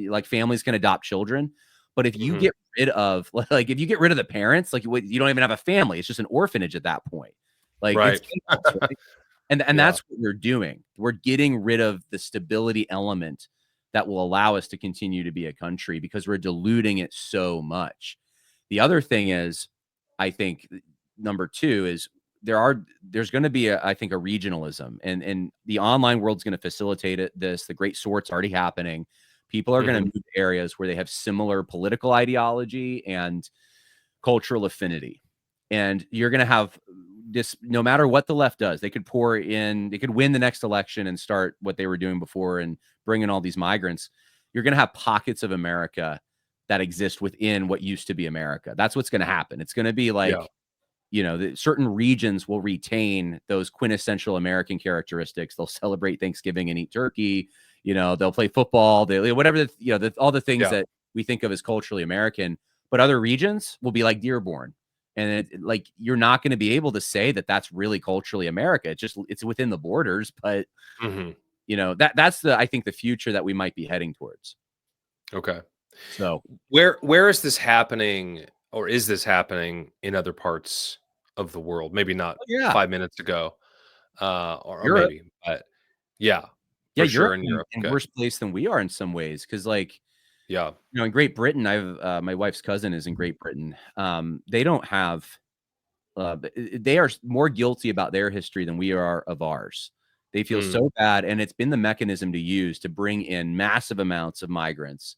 like families can adopt children. But if you Mhm. get rid of like if you get rid of the parents, like you don't even have a family. It's just an orphanage at that point. Like it's Right. chaos, right? And Yeah. that's what we're doing. We're getting rid of the stability element that will allow us to continue to be a country because we're diluting it so much. The other thing is, I think number two is there's going to be I think a regionalism, and the online world's going to facilitate this. The great sort's already happening. People are going to Mhm. move to areas where they have similar political ideology and cultural affinity. And you're going to have this, no matter what the left does, they could win the next election and start what they were doing before and bring in all these migrants. You're going to have pockets of America that exist within what used to be America. That's what's going to happen. It's going to be Yeah. like, certain regions will retain those quintessential American characteristics. They'll celebrate Thanksgiving and eat turkey. They'll play football. They whatever all the things Yeah. that we think of as culturally American. But other regions will be like Dearborn, and like you're not going to be able to say that that's really culturally America. It's within the borders, but Mhm. that's I think the future that we might be heading towards. Okay. So Where is this happening, or is this happening in other parts of the world? Maybe not yeah, 5 minutes ago, or Europe. maybe, but yeah, Yeah, for Europe sure in in Europe. in Okay. worse place than we are in some ways, because like, Yeah. in Great Britain, my wife's cousin is in Great Britain. They don't have, they are more guilty about their history than we are of ours. They feel Mm, so bad, and it's been the mechanism to use to bring in massive amounts of migrants.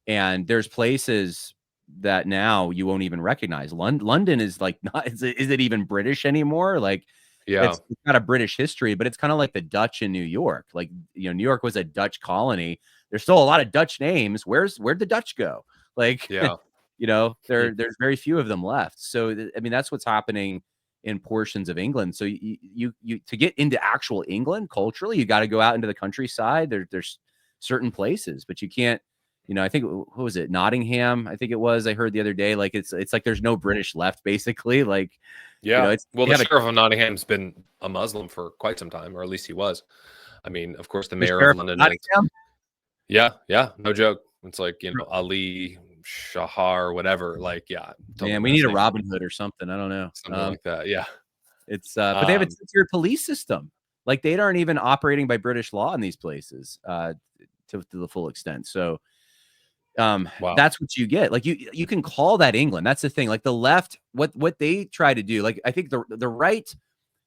And there's places that now you won't even recognize. London is like not is it even British anymore? Like yeah. it's got a British history, but it's kind of like the Dutch in New York. Like, New York was a Dutch colony. There's still a lot of Dutch names. Where'd the Dutch go? Like, Yeah. Hmm. there's very few of them left. So I mean, that's what's happening in portions of England. So you to get into actual England culturally, you got to go out into the countryside. There's certain places, but you can't. I think, what was it, Nottingham? I think it was. I heard the other day, like it's like there's no British left, basically. Like, Yeah. it's Well, you the have a sheriff of Nottingham's been a Muslim for quite some time, or at least he was. I mean, of course, the the mayor of sheriff of London is. Nottingham. Yeah, yeah, no joke. It's like, Ali Shahar, whatever. Like, yeah, totally Man, we need last a name, Robin Hood or something. I don't know. something like that. Yeah. But they have a Um, two-tier police system. Like, they aren't even operating by British law in these places, to the full extent. So, wow. that's what you get. Like, you can call that England. That's the thing. Like, the left, what they try to do, like, I think the right,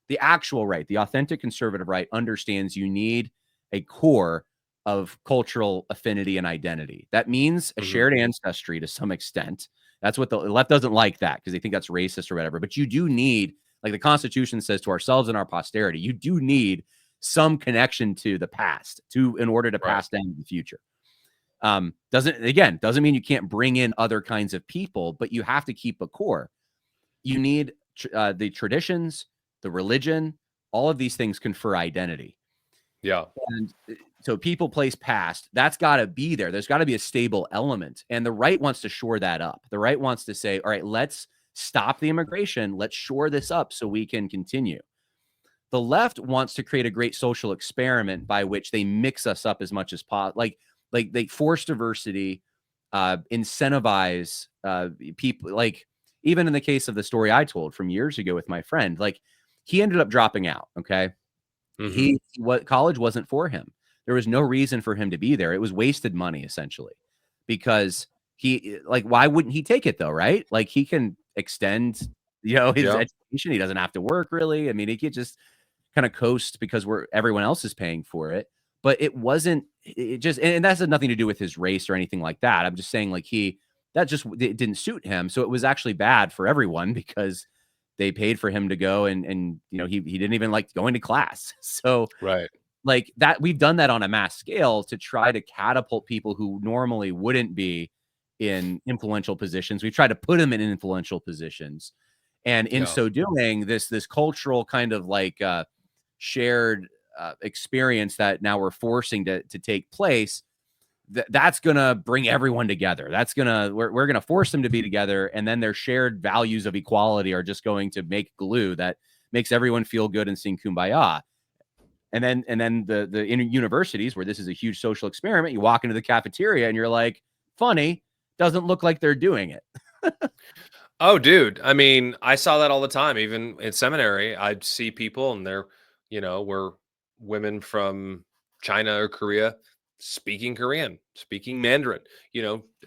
the actual right, the authentic conservative right, understands you need a core of cultural affinity and identity. That means a Mhm. shared ancestry to some extent. That's what the left doesn't like, that because they think that's racist or whatever. But you do need, like the Constitution says, to ourselves and our posterity, you do need some connection to the past in order to Right. pass down to the future. Doesn't mean you can't bring in other kinds of people, but you have to keep a core. You need the traditions, the religion, all of these things confer identity. Yeah. And so people, place, past, that's got to be there. There's got to be a stable element. And the right wants to shore that up. The right wants to say, all right, let's stop the immigration. Let's shore this up so we can continue. The left wants to create a great social experiment by which they mix us up as much as possible. Like they force diversity, incentivize people. Like, even in the case of the story I told from years ago with my friend, like, he ended up dropping out. Okay. Mhm. What college wasn't for him. There was no reason for him to be there. It was wasted money, essentially, because like, why wouldn't he take it though? Right? Like, he can extend, his Yeah. education. He doesn't have to work, really. I mean, he could just kind of coast because everyone else is paying for it. But it wasn't, it just, and that has nothing to do with his race or anything like that. I'm just saying, like, that just, it didn't suit him. So it was actually bad for everyone because they paid for him to go, and he didn't even like going to class. So, Right. like, that, we've done that on a mass scale to try to catapult people who normally wouldn't be in influential positions. We've tried to put them in influential positions. And in Yeah. so doing, this cultural kind of like shared experience that now we're forcing to take place, that's gonna bring everyone together. We're gonna force them to be together, and then their shared values of equality are just going to make glue that makes everyone feel good and sing kumbaya. And then the universities, where this is a huge social experiment, you walk into the cafeteria and you're like, funny, doesn't look like they're doing it. Oh, dude. I mean, I saw that all the time. Even in seminary, I'd see people and were women from China or Korea speaking Korean, speaking Mandarin,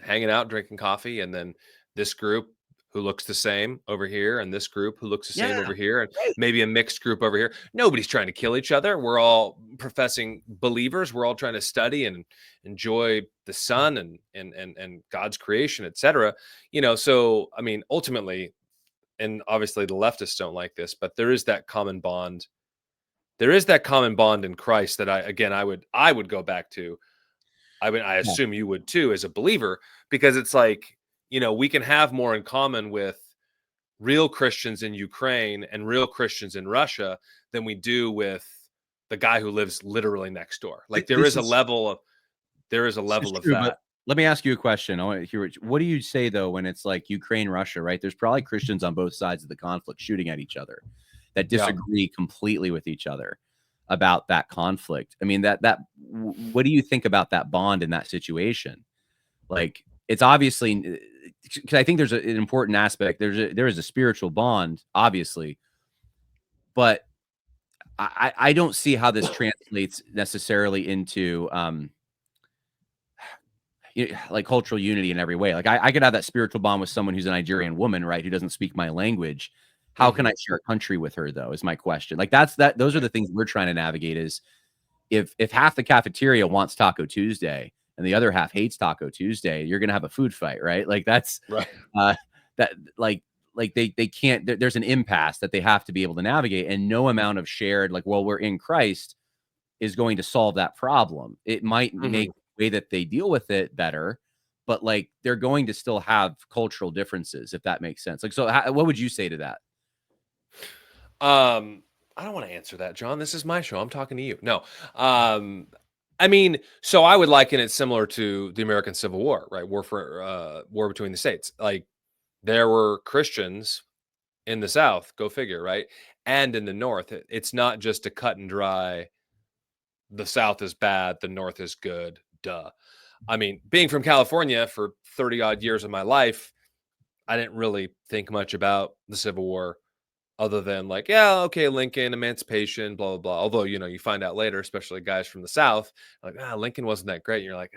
hanging out, drinking coffee. And then this group who looks the same over here, and this group who looks the same Yeah, over here, and right. maybe a mixed group over here. Nobody's trying to kill each other. We're all professing believers. We're all trying to study and enjoy the sun and God's creation, etc. So I mean, ultimately, and obviously the leftists don't like this, but there is that common bond. There is that common bond in Christ that I would go back to. I Yeah. assume you would too, as a believer, because it's like, we can have more in common with real Christians in Ukraine and real Christians in Russia than we do with the guy who lives literally next door. Like, there This is a is level of This is true, but that. let me ask you a question. I want to hear what do you say though when it's like Ukraine, Russia, right? There's probably Christians on both sides of the conflict shooting at each other that Yeah. disagree completely with each other about that conflict. I mean, what do you think about that bond in that situation? Like, it's obviously, because I think there's an important aspect. There is a spiritual bond, obviously, but I don't see how this translates necessarily into like cultural unity in every way. Like, I could have that spiritual bond with someone who's a Nigerian woman, right, who doesn't speak my language. How can I share a country with her, though, is my question. Like, those are the things we're trying to navigate. Is if half the cafeteria wants Taco Tuesday and the other half hates Taco Tuesday, you're gonna have a food fight, right? Like, that's Right. that like they can't. There's an impasse that they have to be able to navigate, and no amount of shared, like, well, we're in Christ, is going to solve that problem. It might make the way that they deal with it better, but like, they're going to still have cultural differences, if that makes sense. Like, so what would you say to that? I don't want to answer that, John. This is my show. I'm talking to you. No. I mean, so I would liken it similar to the American Civil War, right? War between the states. Like, there were Christians in the South, go figure, right? And in the North. It's not just a cut and dry, the South is bad, the North is good. Duh. I mean, being from California for 30 odd years of my life, I didn't really think much about the Civil War other than, like, yeah, okay, Lincoln, emancipation, blah, blah, blah. Although, you find out later, especially guys from the South, like, Lincoln wasn't that great. And you're like,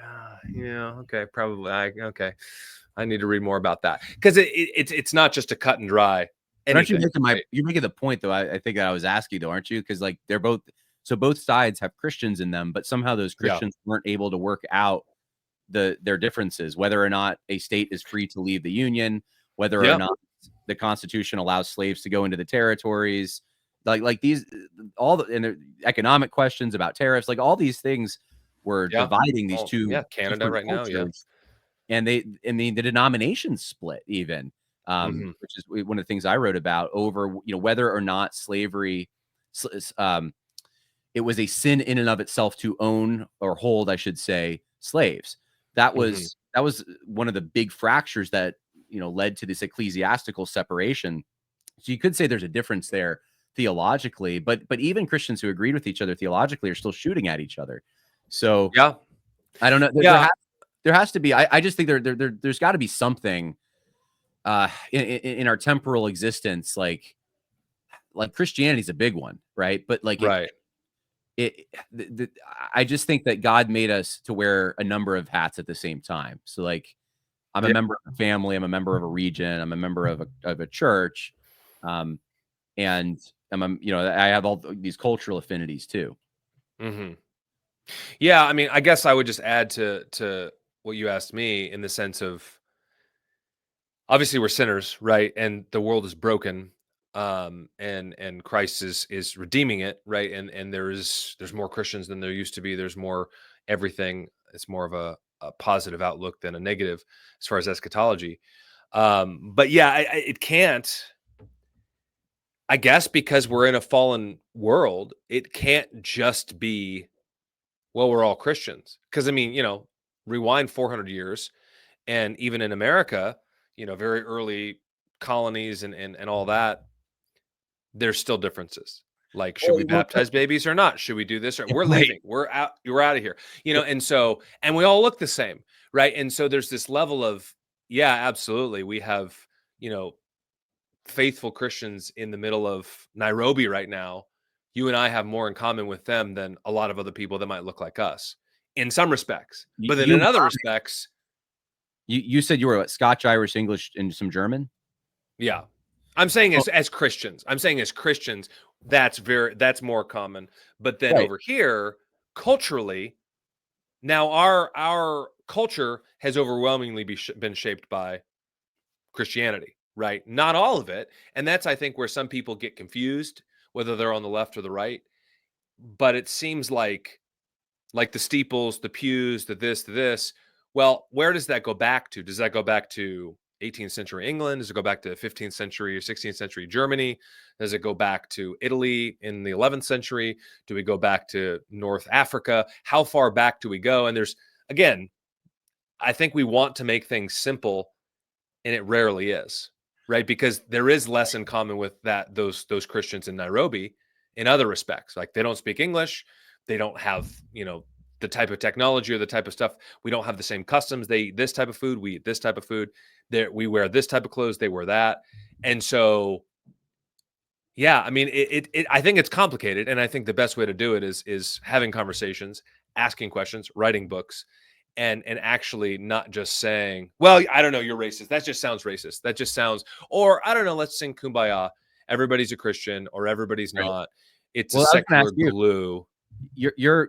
yeah, okay, probably. Okay. I need to read more about that. Because it's not just a cut and dry But aren't you anything. making you're making the point, though, I think that I was asking, though, aren't you? Because, like, both sides have Christians in them, but somehow those Yeah. Christians weren't able to work out their differences, whether or not a state is free to leave the Union, whether or not the Constitution allows slaves to go into the territories, like these, and the economic questions about tariffs, like, all these things were dividing these two Canada different right now. Yeah. cultures. And the denominations split even, which is one of the things I wrote about, over, whether or not slavery, it was a sin in and of itself to own, or hold, I should say, slaves. That was one of the big fractures that, led to this ecclesiastical separation. So you could say there's a difference there theologically, but even Christians who agreed with each other theologically are still shooting at each other. So Yeah. I don't know. Yeah. There has to be. I just think there's got to be something in our temporal existence, like Christianity's a big one, right? But like, Right. I just think that God made us to wear a number of hats at the same time. So, like, I'm a member of a family, I'm a member of a region, I'm a member of a church, and I have all these cultural affinities too. Yeah, I mean, I guess I would just add to what you asked me, in the sense of, obviously we're sinners, right? And the world is broken, and Christ is redeeming it, right? And there's more Christians than there used to be. There's more everything. It's more of a positive outlook than a negative as far as eschatology. But yeah, it can't. I guess because we're in a fallen world, it can't just be, well, we're all Christians. Because, I mean, rewind 400 years, and even in America, very early colonies and all that, there's still differences. Like, should we baptize babies or not? Should we do this? Or we're leaving. We're out. You're out of here. And so, and we all look the same, right? And so there's this level of, yeah, absolutely. We have, faithful Christians in the middle of Nairobi right now. You and I have more in common with them than a lot of other people that might look like us in some respects. But then in other respects, you said you were what, Scotch, Irish, English, and some German. Yeah. I'm saying as Christians. I'm saying as Christians, that's more common. But then over here, culturally, now our culture has overwhelmingly been shaped by Christianity, right? Not all of it. And that's, I think, where some people get confused, whether they're on the left or the right. But it seems like the steeples, the pews, the this. Well, where does that go back to? Does that go back to 18th century England? Does it go back to 15th century or 16th century Germany? Does it go back to Italy in the 11th century? Do we go back to North Africa? How far back do we go? And there's, again, I think we want to make things simple, and it rarely is, right? Because there is less in common with those Christians in Nairobi in other respects. Like, they don't speak English. They don't have, the type of technology or the type of stuff. We don't have the same customs. They eat this type of food. We eat this type of food. We wear this type of clothes. They wear that. And so, yeah, I mean, I think it's complicated, and I think the best way to do it is having conversations, asking questions, writing books, and actually not just saying, "Well, I don't know, you're racist." That just sounds racist. That just sounds, or I don't know, let's sing Kumbaya. Everybody's a Christian, or everybody's Right. not. It's a Well, I was gonna secular ask you, glue.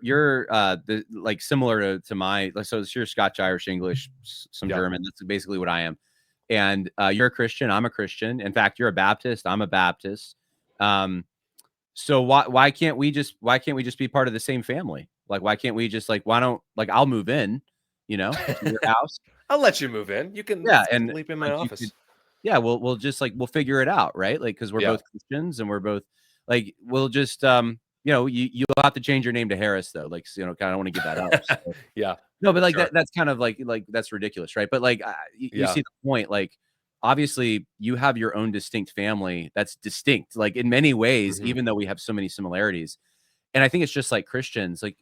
you're like similar to my, like, so you're Scotch, Irish, English, some Yeah. German. That's basically what I am. And you're a Christian. I'm a Christian. In fact, you're a Baptist. I'm a Baptist. Um, so why can't we just be part of the same family? Like, why can't we just, like, why don't, like, I'll move in, to your house. I'll let you move in. You can Yeah, and sleep in my like you could, office. yeah, we'll just, like, we'll figure it out, right? Like, because we're Yeah. both Christians and we're both, like, we'll just you'll have to change your name to Harris though, like, kind of don't want to give that up. So. Yeah. No, but like Sure. that's kind of like that's ridiculous, right? But like you Yeah. see the point. Like, obviously you have your own distinct family that's distinct, like in many ways, Mhm. even though we have so many similarities. And I think it's just like Christians, like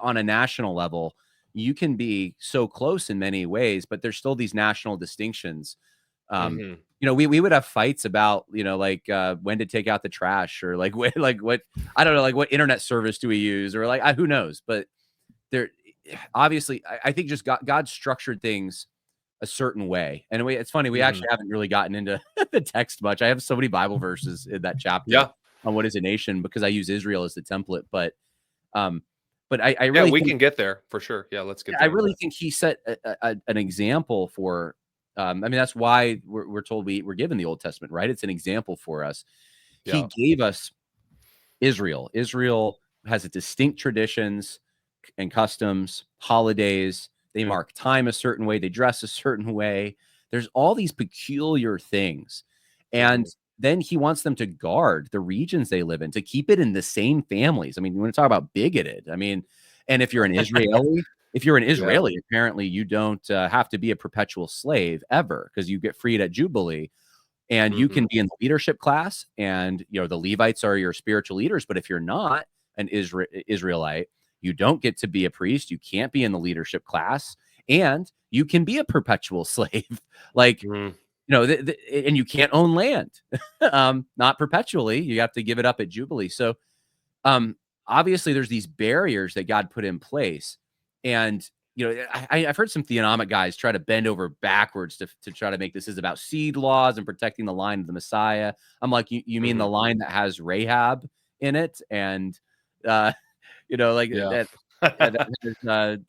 on a national level, you can be so close in many ways, but there's still these national distinctions. Um, Mhm. we would have fights about, like when to take out the trash, or like when, like what, I don't know, like what internet service do we use, or like who knows, but there obviously I think just God structured things a certain way. And it's funny, we Mhm. actually haven't really gotten into the text much. I have so many Bible verses in that chapter Yeah. on what is a nation, because I use Israel as the template. Um, but I Yeah, really we think, can get there for sure. Yeah, let's get I there. really think he set an example for. I mean, that's why we're told we're given the Old Testament, right? It's an example for us. He Yeah. gave us Israel. Israel has a distinct traditions and customs, holidays. They mark time a certain way. They dress a certain way. There's all these peculiar things. And Mhm. then he wants them to guard the regions they live in, to keep it in the same families. I mean, you want to talk about bigoted. I mean, and if you're an Yeah. Israeli, apparently you don't have to be a perpetual slave ever, because you get freed at Jubilee, and you can Mhm. be in the leadership class, and the Levites are your spiritual leaders. But if you're not an Israelite, you don't get to be a priest. You can't be in the leadership class, and you can be a perpetual slave. Like, Mhm. and you can't own land, not perpetually. You have to give it up at Jubilee. So, um, obviously, there's these barriers that God put in place, and I've heard some theonomic guys try to bend over backwards to try to make this is about seed laws and protecting the line of the Messiah. I'm like, you mean the Mhm. line that has Rahab in it, and uh, like Yeah. that, that has,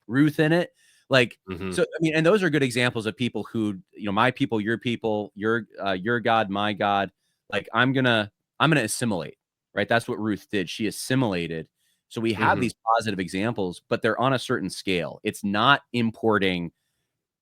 Ruth in it, like. Mhm. So I mean, and those are good examples of people who, my people, your God, my God. Like, I'm gonna assimilate, right? That's what Ruth did. She assimilated. So we have Mhm. these positive examples, but they're on a certain scale. It's not importing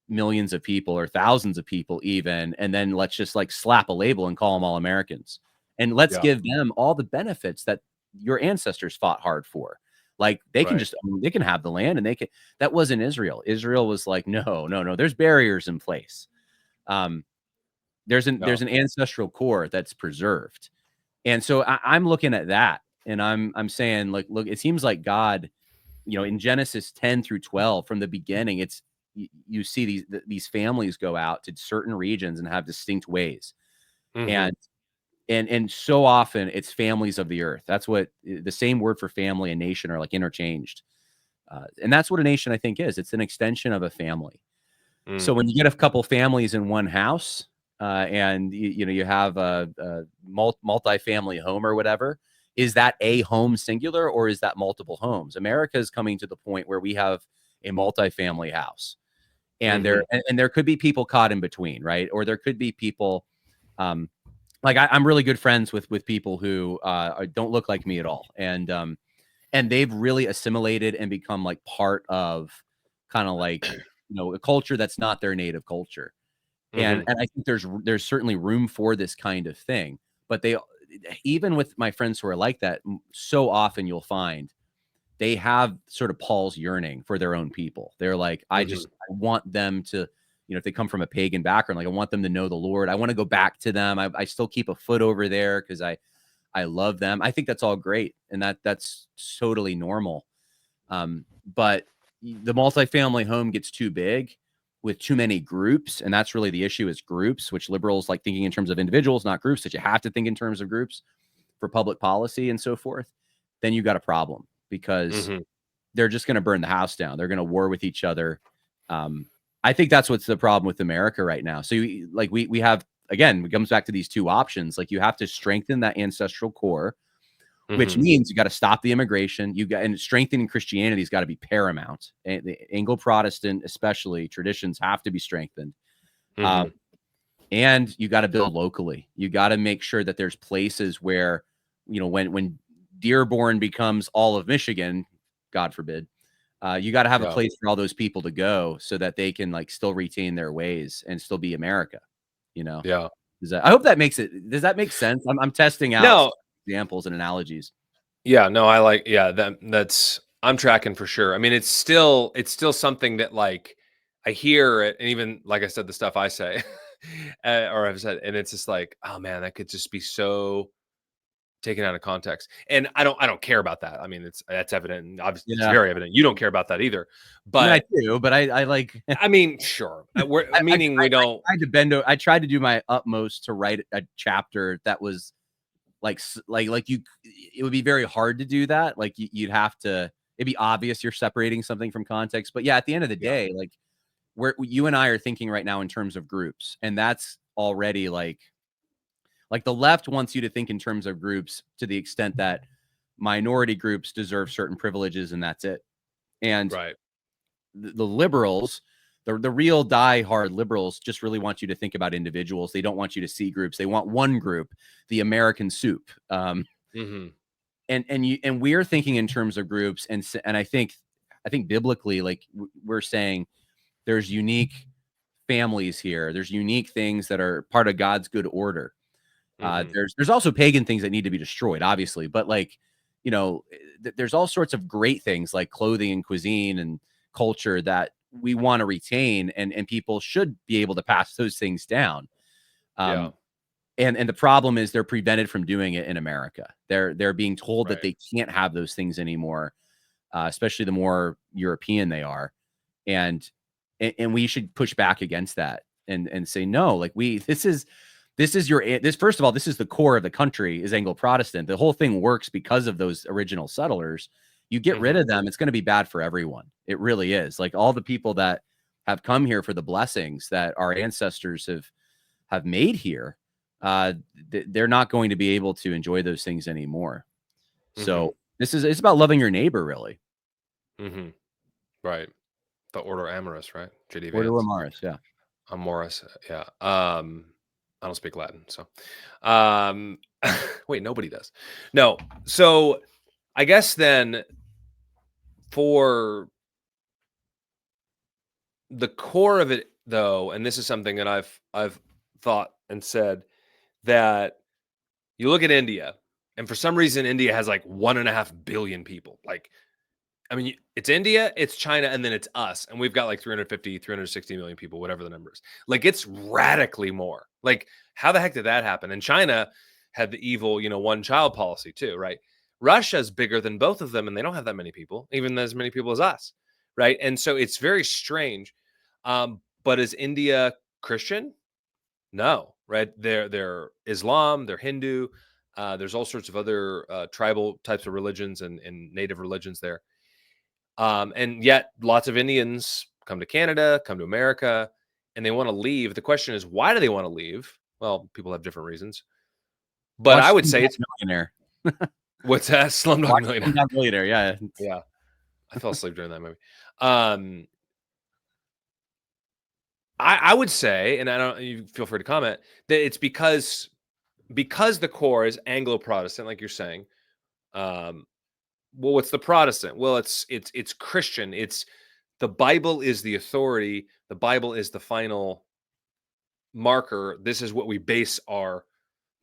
millions of people or thousands of people even, and then let's just like slap a label and call them all Americans. And let's Yeah. give them all the benefits that your ancestors fought hard for. Like, they can Right. just, I mean, they can have the land, and they can. That wasn't Israel. Israel was like, no, no, no. There's barriers in place. Um, Yeah. there's an ancestral core that's preserved. And so I'm looking at that, and I'm saying, like, look, it seems like God, in Genesis 10 through 12, from the beginning, it's you see these families go out to certain regions and have distinct ways. Mhm. And so often it's families of the earth. That's what the same word for family and nation are, like, interchanged. And that's what a nation, I think, is. It's an extension of a family. So Mm. when you get a couple families in one house, and you have a multi-family home or whatever, is that a home singular, or is that multiple homes? America is coming to the point where we have a multi-family house, and Mhm. there could be people caught in between, right? Or there could be people, um, like, I'm really good friends with people who don't look like me at all, and they've really assimilated and become like part of, kind of like, a culture that's not their native culture. And Mhm. I think there's certainly room for this kind of thing. But even with my friends who are like that, so often you'll find they have sort of Paul's yearning for their own people. They're like, I Mhm. just, I want them to, if they come from a pagan background, like, I want them to know the Lord. I want to go back to them. I still keep a foot over there because I love them. I think that's all great, and that's totally normal. But the multifamily home gets too big with too many groups, and that's really the issue, is groups, which liberals like thinking in terms of individuals, not groups, that you have to think in terms of groups for public policy and so forth. Then you got a problem, because they're just going to burn the house down. They're going to war with each other. I think that's what's the problem with America right now. So we have, again, it comes back to these two options. Like, you have to strengthen that ancestral core, which means you got to stop the immigration. And strengthening Christianity has got to be paramount. And the Anglo-Protestant, especially, traditions have to be strengthened. And you got to build locally. You got to make sure that there's places where, when Dearborn becomes all of Michigan, God forbid, you got to have a place for all those people to go, so that they can still retain their ways and still be America. Yeah. I hope that makes it. Does that make sense? I'm testing out examples and analogies. Yeah, no, I like, that's, I'm tracking for sure. I mean, it's still something that I hear it, and even like I said, the stuff I say or I've said, and it's just like, oh man, that could just be so taken out of context. And I don't care about that. I mean, that's evident, and obviously it's very evident. You don't care about that either. But I do, but I like, I mean, sure. We don't. I tried to do my utmost to write a chapter that was it would be very hard to do that. You'd have to, it'd be obvious you're separating something from context. But yeah, at the end of the day, where you and I are thinking right now in terms of groups, and that's already like the left wants you to think in terms of groups to the extent that minority groups deserve certain privileges, and that's it. And the liberals, the real die-hard liberals, just really want you to think about individuals. They don't want you to see groups. They want one group, the American soup. And we're thinking in terms of groups, and I think biblically, we're saying there's unique families here. There's unique things that are part of God's good order. There's also pagan things that need to be destroyed, obviously, but there's all sorts of great things like clothing and cuisine and culture that we want to retain, and people should be able to pass those things down. And the problem is they're prevented from doing it in America. They're being told that they can't have those things anymore, especially the more European they are. And we should push back against that and say, no, this is first of all, this is the core of the country, is Anglo-Protestant. The whole thing works because of those original settlers. You get rid of them, it's going to be bad for everyone. It really is. All the people that have come here for the blessings that our ancestors have made here, they're not going to be able to enjoy those things anymore. So it's about loving your neighbor, really. Right. The Order Amoris, right? J.D. Order Amoris, yeah. Amoris, yeah. I don't speak Latin, so wait, nobody does. No. So I guess then, for the core of it, though, and this is something that I've thought and said, that you look at India, and for some reason India has 1.5 billion people. I mean, it's India, it's China, and then it's us, and we've got 350, 360 million people, whatever the number is. It's radically more. How the heck did that happen? And China had the evil, one child policy too, right? Russia's bigger than both of them, and they don't have that many people, even as many people as us, right? And so it's very strange. But is India Christian? No, right? They're Islam, they're Hindu. There's all sorts of other tribal types of religions and native religions there. And yet lots of Indians come to Canada, come to America, and they want to leave. The question is, why do they want to leave? Well, people have different reasons. But I would say it's Millionaire. What's that? Slumdog Millionaire. Slumdog Millionaire, yeah. Yeah. I fell asleep during that movie. I would say, and you feel free to comment, that it's because the core is Anglo-Protestant, like you're saying. Well, what's the Protestant? Well, it's Christian. It's the Bible is the authority. The Bible is the final marker. This is what we base our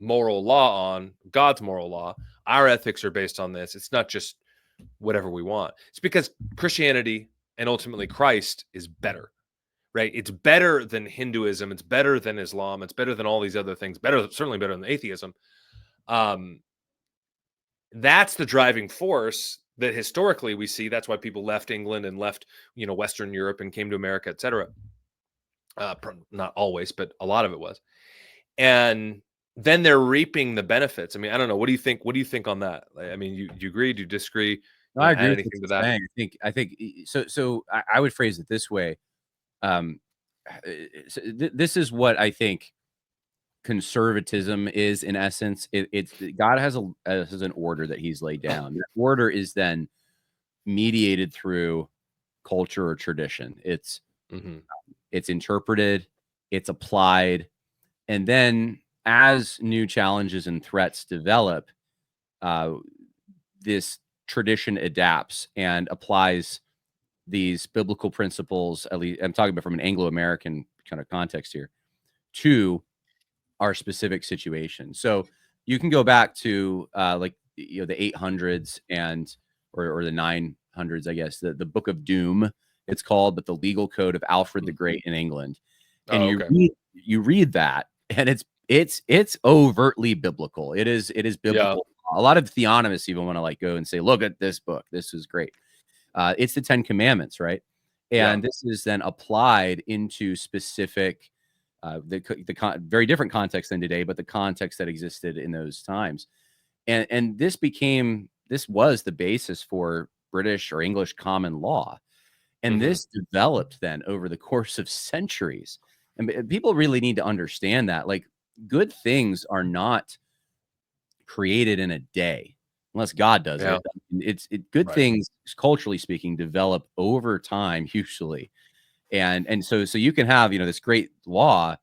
moral law on, God's moral law. Our ethics are based on this. It's not just whatever we want. It's because Christianity and ultimately Christ is better, right? It's better than Hinduism. It's better than Islam. It's better than all these other things. Certainly better than atheism. that's the driving force that historically we see. That's why people left England and left, Western Europe and came to America, et cetera. Not always, but a lot of it was. And then they're reaping the benefits. I mean, I don't know. What do you think? What do you think on that? I mean, do you agree? Do you disagree? No, I agree Add with anything what to you're that? saying. I think so. I would phrase it this way. This is what I think conservatism is in essence. It's God has an order that He's laid down. That order is then mediated through culture or tradition. It's interpreted, it's applied, and then as new challenges and threats develop, this tradition adapts and applies these biblical principles. At least I'm talking about from an Anglo-American kind of context here to our specific situation. So you can go back to the 800s or the 900s, I guess, the Book of Doom, it's called, but the legal code of Alfred the Great in England. And you read that, and it's overtly biblical. It is biblical. A lot of theonomists even want to go and say, look at this book. This is great. It's the 10 Commandments, right? And this is then applied into specific, very different context than today, but the context that existed in those times. And this was the basis for British or English common law. And this developed then over the course of centuries. And people really need to understand that, good things are not created in a day unless God does it. Good things, culturally speaking, develop over time usually. And so you can have, this great law,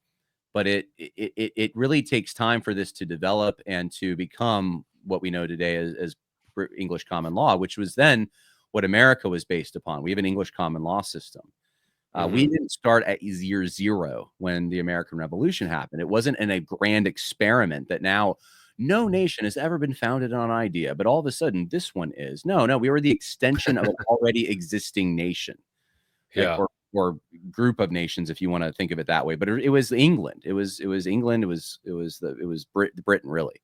but it really takes time for this to develop and to become what we know today as English common law, which was then what America was based upon. We have an English common law system. We didn't start at year zero when the American Revolution happened. It wasn't in a grand experiment that now no nation has ever been founded on an idea, but all of a sudden this one is. No, we were the extension of an already existing nation, or group of nations, if you want to think of it that way. But it was England. It was England. It was Britain, really,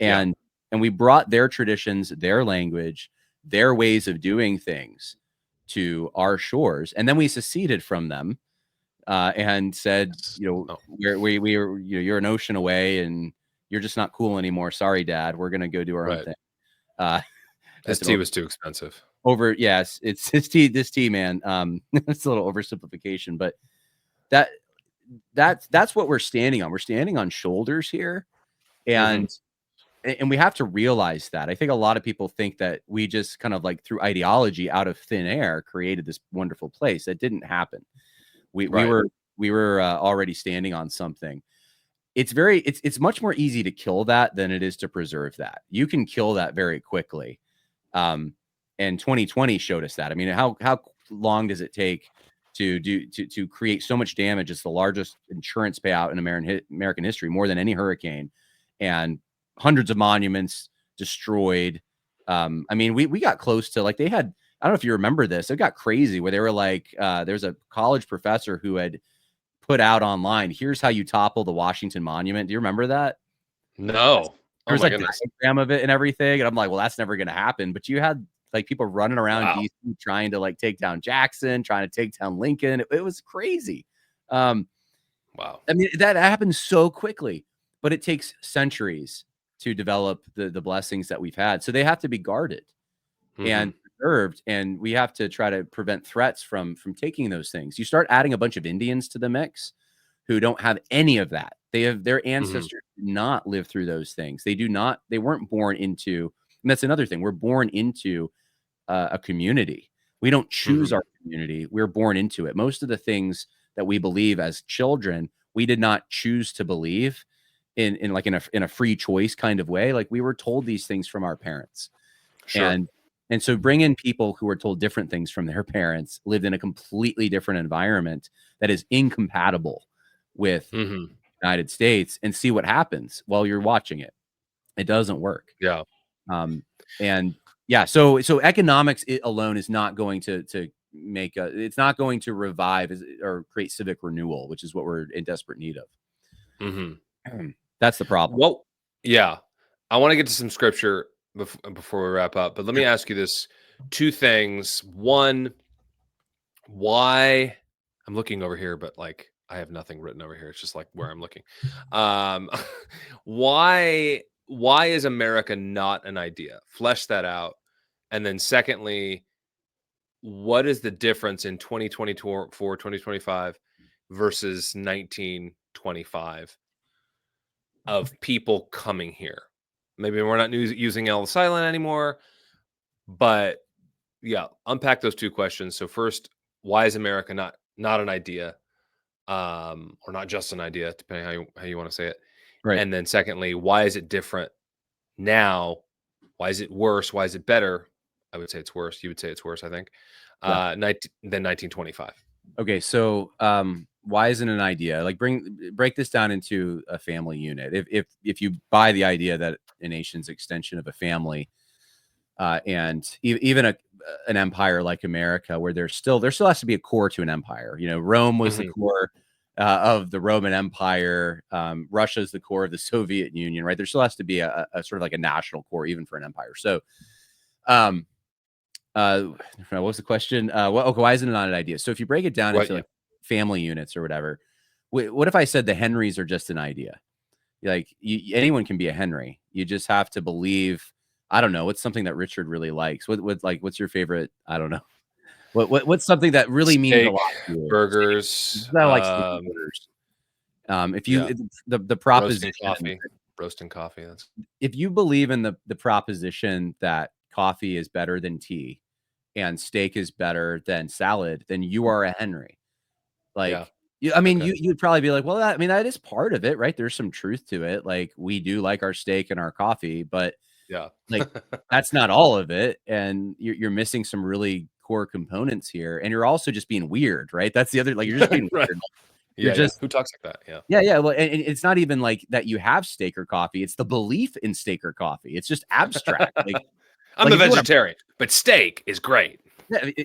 and we brought their traditions, their language, their ways of doing things to our shores, and then we seceded from them and said, you're an ocean away, and you're just not cool anymore. Sorry, Dad. We're gonna go do our own thing. This tea was too expensive. Yes, it's this tea, man. It's a little oversimplification, but that's what we're standing on. We're standing on shoulders here, and we have to realize that. I think a lot of people think that we just kind of through ideology out of thin air created this wonderful place. That didn't happen. We were already standing on something. It's much more easy to kill that than it is to preserve that. You can kill that very quickly. And 2020 showed us that. I mean, how long does it take to create so much damage? It's the largest insurance payout in American history, more than any hurricane, and hundreds of monuments destroyed. I mean, we got close to they had. I don't know if you remember this. It got crazy where they were there's a college professor who had put out online, here's how you topple the Washington Monument. Do you remember that? No. There's a diagram of it and everything. And I'm like, well, that's never going to happen. But you had people running around DC trying to take down Jackson, trying to take down Lincoln. It was crazy. Wow. I mean, that happens so quickly, but it takes centuries to develop the blessings that we've had. So they have to be guarded and preserved, and we have to try to prevent threats from taking those things. You start adding a bunch of Indians to the mix who don't have any of that. Their ancestors did not live through those things. They weren't born into, and that's another thing. We're born into a community. We don't choose our community. We're born into it. Most of the things that we believe as children, we did not choose to believe in a free choice kind of way. We were told these things from our parents. And so bring in people who are told different things from their parents, lived in a completely different environment that is incompatible with the United States, and see what happens while you're watching it. It doesn't work. So economics alone is not going to make it's not going to revive or create civic renewal, which is what we're in desperate need of. That's the problem. Well, I want to get to some scripture, before we wrap up. But let me ask you this: two things. One, why I'm looking over here, but like I have nothing written over here. It's just like where I'm looking. Um, why is America not an idea? Flesh that out. And then secondly, what is the difference in 2024, 2025 versus 1925 of people coming here? Maybe we're not using Ellis Island anymore, but yeah, unpack those two questions. So first, why is America not an idea, or not just an idea, depending how you want to say it? Right. And then secondly, why is it different now? Why is it worse? Why is it better? I would say it's worse. You would say it's worse, I think, Yeah. than 1925. Okay, so why isn't an idea? Like break this down into a family unit. If you buy the idea that a nation's extension of a family, and even an empire like America, where there still has to be a core to an empire. You know, Rome was the core of the Roman Empire. Russia is the core of the Soviet Union, right? There still has to be a sort of like a national core, even for an empire. So, what was the question? Okay, why isn't it not an idea? So if you break it down into like family units or whatever, what if I said the Henrys are just an idea? Like anyone can be a Henry. You just have to believe. I don't know. What's something that Richard really likes? What's your favorite? I don't know. What's something that really means a lot to you? Burgers. I like steak and burgers. If you the proposition roasting coffee. That's if you believe in the proposition that coffee is better than tea and steak is better than salad, then you are a Henry. Like, I mean, you'd probably be like, well, that is part of it, right? There's some truth to it. Like, we do like our steak and our coffee, but like that's not all of it. And you're missing some really core components here. And you're also just being weird, right? That's the other, like, you're just being right. weird. You're just who talks like that? Yeah. Well, and it's not even like that you have steak or coffee. It's the belief in steak or coffee. It's just abstract. Like, I'm a vegetarian, but steak is great.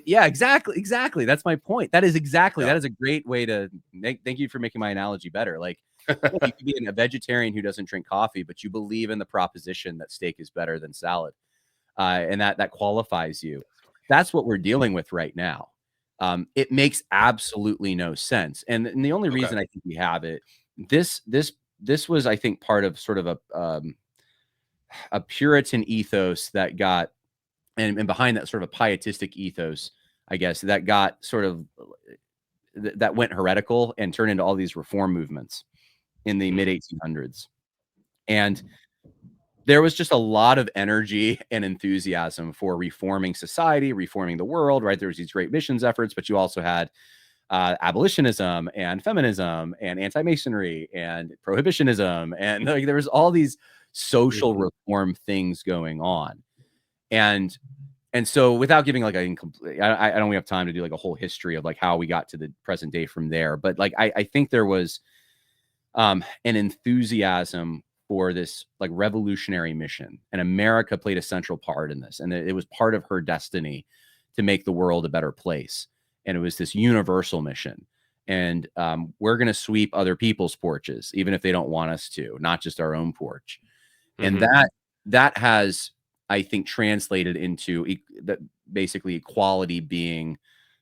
Yeah, exactly. That's my point. That is a great way to thank you for making my analogy better. Like, you could be a vegetarian who doesn't drink coffee, but you believe in the proposition that steak is better than salad, and that qualifies you. That's what we're dealing with right now. It makes absolutely no sense, and the only reason I think we have it, this was, I think, part of sort of a Puritan ethos that got, and behind that sort of a pietistic ethos, I guess, that got sort of that went heretical and turned into all these reform movements in the mid 1800s. And there was just a lot of energy and enthusiasm for reforming society, reforming the world, right? There was these great missions efforts, but you also had abolitionism and feminism and anti-Masonry and prohibitionism. And like, there was all these social reform things going on. And so without giving like a incomplete, I don't have time to do like a whole history of like how we got to the present day from there. But like, I think there was an enthusiasm for this like revolutionary mission, and America played a central part in this. And it was part of her destiny to make the world a better place. And it was this universal mission. And we're going to sweep other people's porches, even if they don't want us to, not just our own porch. And that has, I think, translated into basically equality being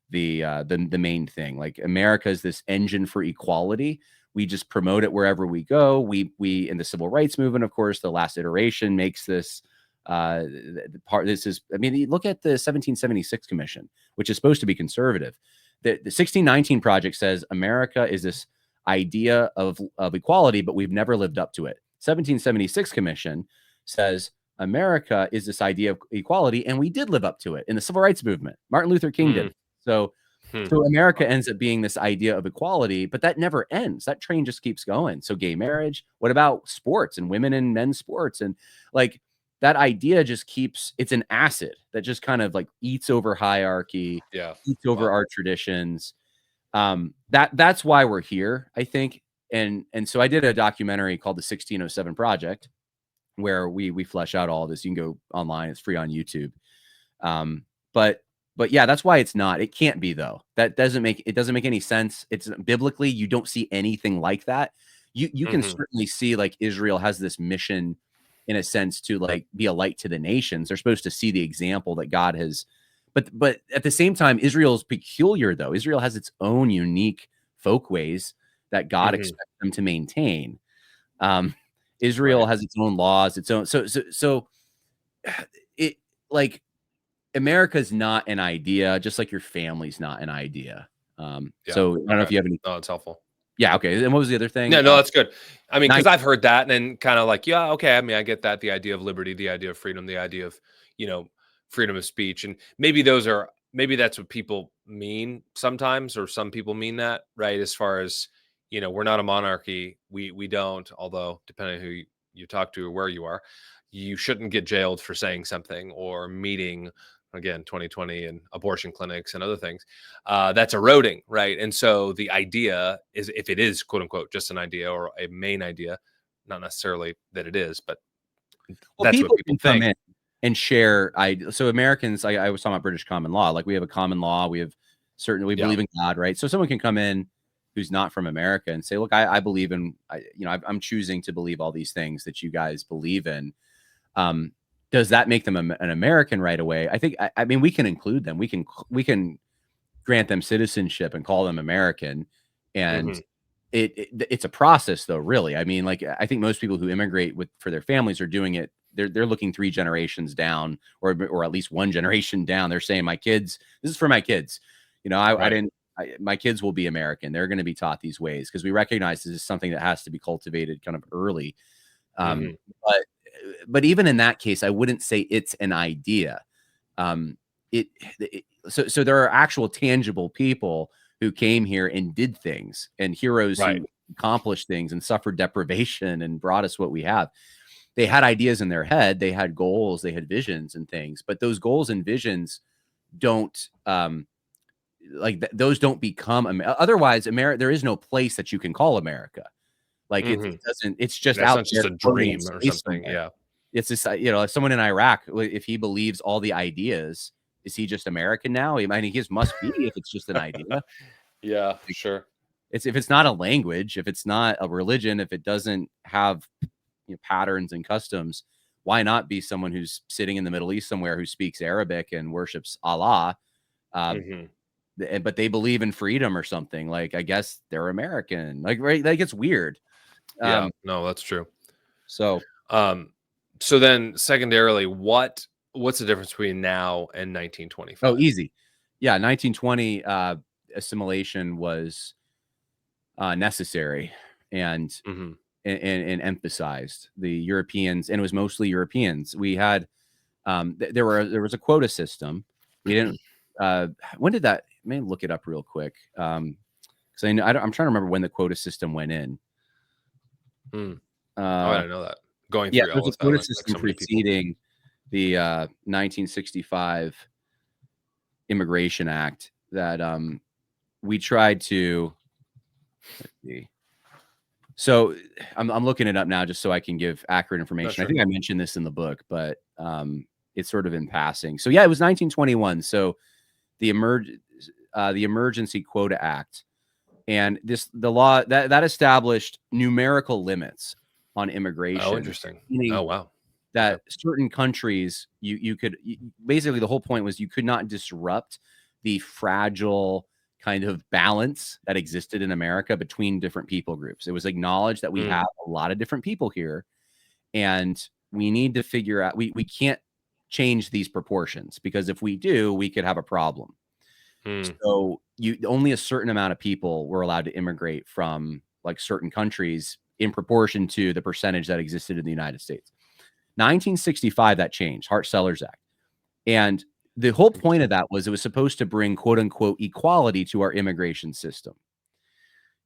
the main thing. Like, America is this engine for equality. We just promote it wherever we go. We in the civil rights movement, of course, the last iteration makes this part. This is, I mean, look at the 1776 Commission, which is supposed to be conservative. The 1619 Project says America is this idea of equality, but we've never lived up to it. 1776 Commission says America is this idea of equality, and we did live up to it in the civil rights movement. Martin Luther King did. So America ends up being this idea of equality, but that never ends. That train just keeps going. So gay marriage, what about sports and women and men's sports? And like, that idea just keeps, it's an acid that just kind of like eats over hierarchy, eats over our traditions. That's why we're here, I think. And so I did a documentary called The 1607 Project, where we flesh out all this. You can go online. It's free on YouTube. But yeah, that's why it's not. It can't be, though. That doesn't make any sense. It's biblically, you don't see anything like that. You can certainly see like Israel has this mission in a sense, to like be a light to the nations. They're supposed to see the example that God has. But at the same time, Israel is peculiar, though. Israel has its own unique folkways that God expects them to maintain. Israel has its own laws, its own. So it, like, America's not an idea, just like your family's not an idea. So I don't know if you have any. No, it's helpful. Yeah. Okay. And what was the other thing? No, that's good. I mean, because Nice. I've heard that and kind of like, yeah, okay. I mean, I get that. The idea of liberty, the idea of freedom, the idea of, freedom of speech. And maybe that's what people mean sometimes, or some people mean that, right? As far as, we're not a monarchy. We don't, although depending on who you talk to or where you are, you shouldn't get jailed for saying something or meeting, again, 2020 and abortion clinics and other things. That's eroding, right? And so the idea is, if it is quote unquote just an idea or a main idea, not necessarily that it is, but that's what people come think. in and share. So Americans, I was talking about British common law. Like, we have a common law. We believe in God, right? So someone can come in who's not from America and say, look, I believe in, I'm choosing to believe all these things that you guys believe in. Does that make them an American right away? I mean, we can include them. We can grant them citizenship and call them American. And it's a process, though, really. I mean, like, I think most people who immigrate for their families are doing it. They're looking 3 generations down, or at least 1 generation down. They're saying, my kids, this is for my kids. My kids will be American. They're going to be taught these ways, because we recognize this is something that has to be cultivated kind of early. But even in that case, I wouldn't say it's an idea. So there are actual tangible people who came here and did things, and heroes who accomplished things and suffered deprivation and brought us what we have. They had ideas in their head. They had goals. They had visions and things. But those goals and visions don't those don't become otherwise. There is no place that you can call America. Like, it doesn't. It's just That's out not just there, a dream or something. somewhere. Yeah. It's just, if someone in Iraq, if he believes all the ideas, is he just American now? I mean, he must be, if it's just an idea. Yeah, sure. If it's not a language, if it's not a religion, if it doesn't have patterns and customs, why not be someone who's sitting in the Middle East somewhere who speaks Arabic and worships Allah? But they believe in freedom or something. Like, I guess they're American. Like, right? Like, it's weird. Yeah, no, that's true. So then secondarily, what's the difference between now and 1925? Oh, easy. Yeah. 1920, assimilation was necessary and emphasized. The Europeans, and it was mostly Europeans. We had there was a quota system. We didn't when did that? Let me look it up real quick, because I'm trying to remember when the quota system went in. I didn't know that. Going through all this quota system preceding the 1965 Immigration Act that we tried to. Let's see. So I'm looking it up now just so I can give accurate information. Sure. I think I mentioned this in the book, but it's sort of in passing. So yeah, it was 1921. So the Emergency Quota Act, and the law that established numerical limits on immigration. Oh, interesting. Oh, wow. That certain countries you could basically, the whole point was you could not disrupt the fragile kind of balance that existed in America between different people groups. It was acknowledged that we have a lot of different people here, and we need to figure out, we can't change these proportions, because if we do, we could have a problem. So only a certain amount of people were allowed to immigrate from like certain countries in proportion to the percentage that existed in the United States. 1965, that changed, Hart-Sellers Act. And the whole point of that was it was supposed to bring quote unquote equality to our immigration system.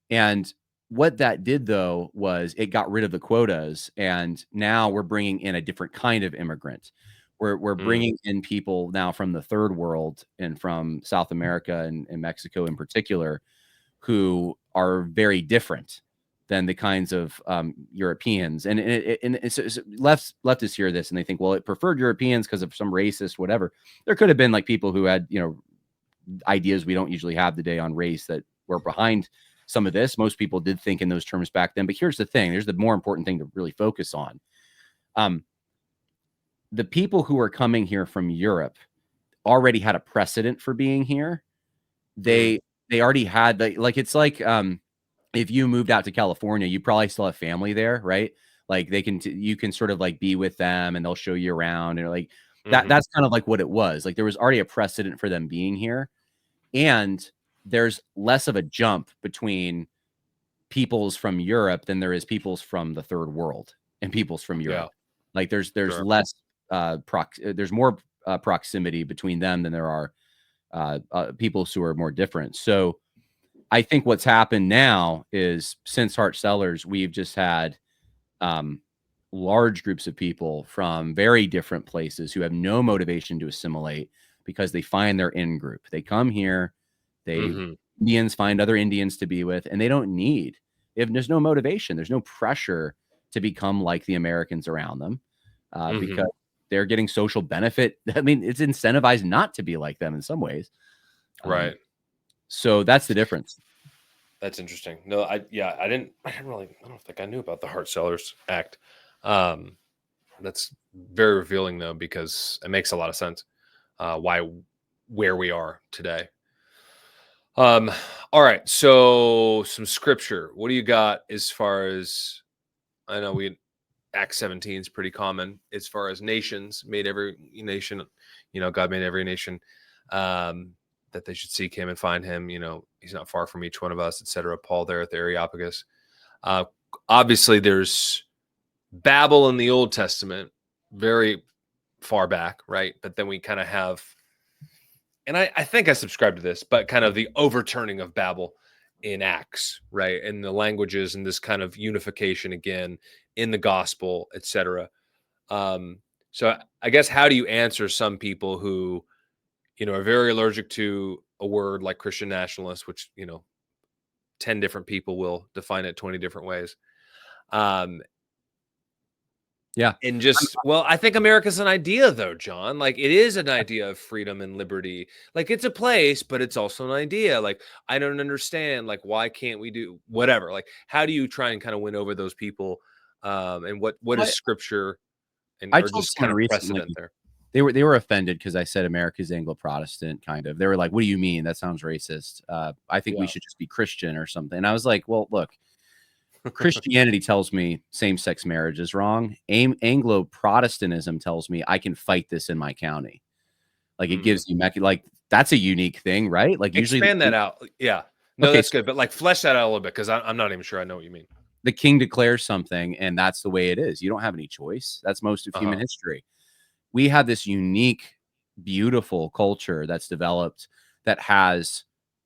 And what that did, though, was it got rid of the quotas. And now we're bringing in a different kind of immigrant. We're bringing in people now from the third world and from South America and Mexico in particular, who are very different than the kinds of Europeans. And leftists hear this and they think, well, it preferred Europeans because of some racist whatever. There could have been like people who had, ideas we don't usually have today on race that were behind some of this. Most people did think in those terms back then. But here's the thing. Here's the more important thing to really focus on. the people who are coming here from Europe already had a precedent for being here. They already had like it's like if you moved out to California, you probably still have family there, right? Like you can sort of like be with them and they'll show you around and like that's kind of like what it was. Like there was already a precedent for them being here. And there's less of a jump between peoples from Europe than there is peoples from the third world and peoples from Europe. Like there's less there's more proximity between them than there are peoples who are more different. So I think what's happened now is since Hart Sellers, we've just had large groups of people from very different places who have no motivation to assimilate because they find their in group. They come here, Indians find other Indians to be with, and they don't need, if there's no motivation, there's no pressure to become like the Americans around them because they're getting social benefit. I mean, it's incentivized not to be like them in some ways. Right. So that's the difference. That's interesting. No, I don't think I knew about the Hart Sellers Act. That's very revealing though, because it makes a lot of sense where we are today. All right. So some scripture. What do you got as far as, I know Acts 17 is pretty common as far as nations, made every nation, God made every nation, that they should seek him and find him. He's not far from each one of us, etc. Paul there at the Areopagus. Obviously there's Babel in the Old Testament, very far back, right? But then we kind of have, and I think I subscribe to this, but kind of the overturning of Babel in Acts, right? And the languages and this kind of unification again in the gospel, etc. So I guess, how do you answer some people who, are very allergic to a word like Christian nationalist, which, 10 different people will define it 20 different ways. And just, I think America's an idea though, John. Like it is an idea of freedom and liberty. Like it's a place, but it's also an idea. Like, I don't understand, like, why can't we do whatever? Like, how do you try and kind of win over those people? And what is scripture and I or told just kind of precedent there? They were offended because I said America's Anglo-Protestant, kind of. They were like, "What do you mean? That sounds racist. I think we should just be Christian or something." And I was like, "Well, look, Christianity tells me same-sex marriage is wrong. Anglo-Protestantism tells me I can fight this in my county. Like it gives you like that's a unique thing, right? Like usually expand that out. Yeah, no, okay, that's good, but like flesh that out a little bit because I'm not even sure I know what you mean. The king declares something, and that's the way it is. You don't have any choice. That's most of human history. We have this unique, beautiful culture that's developed that has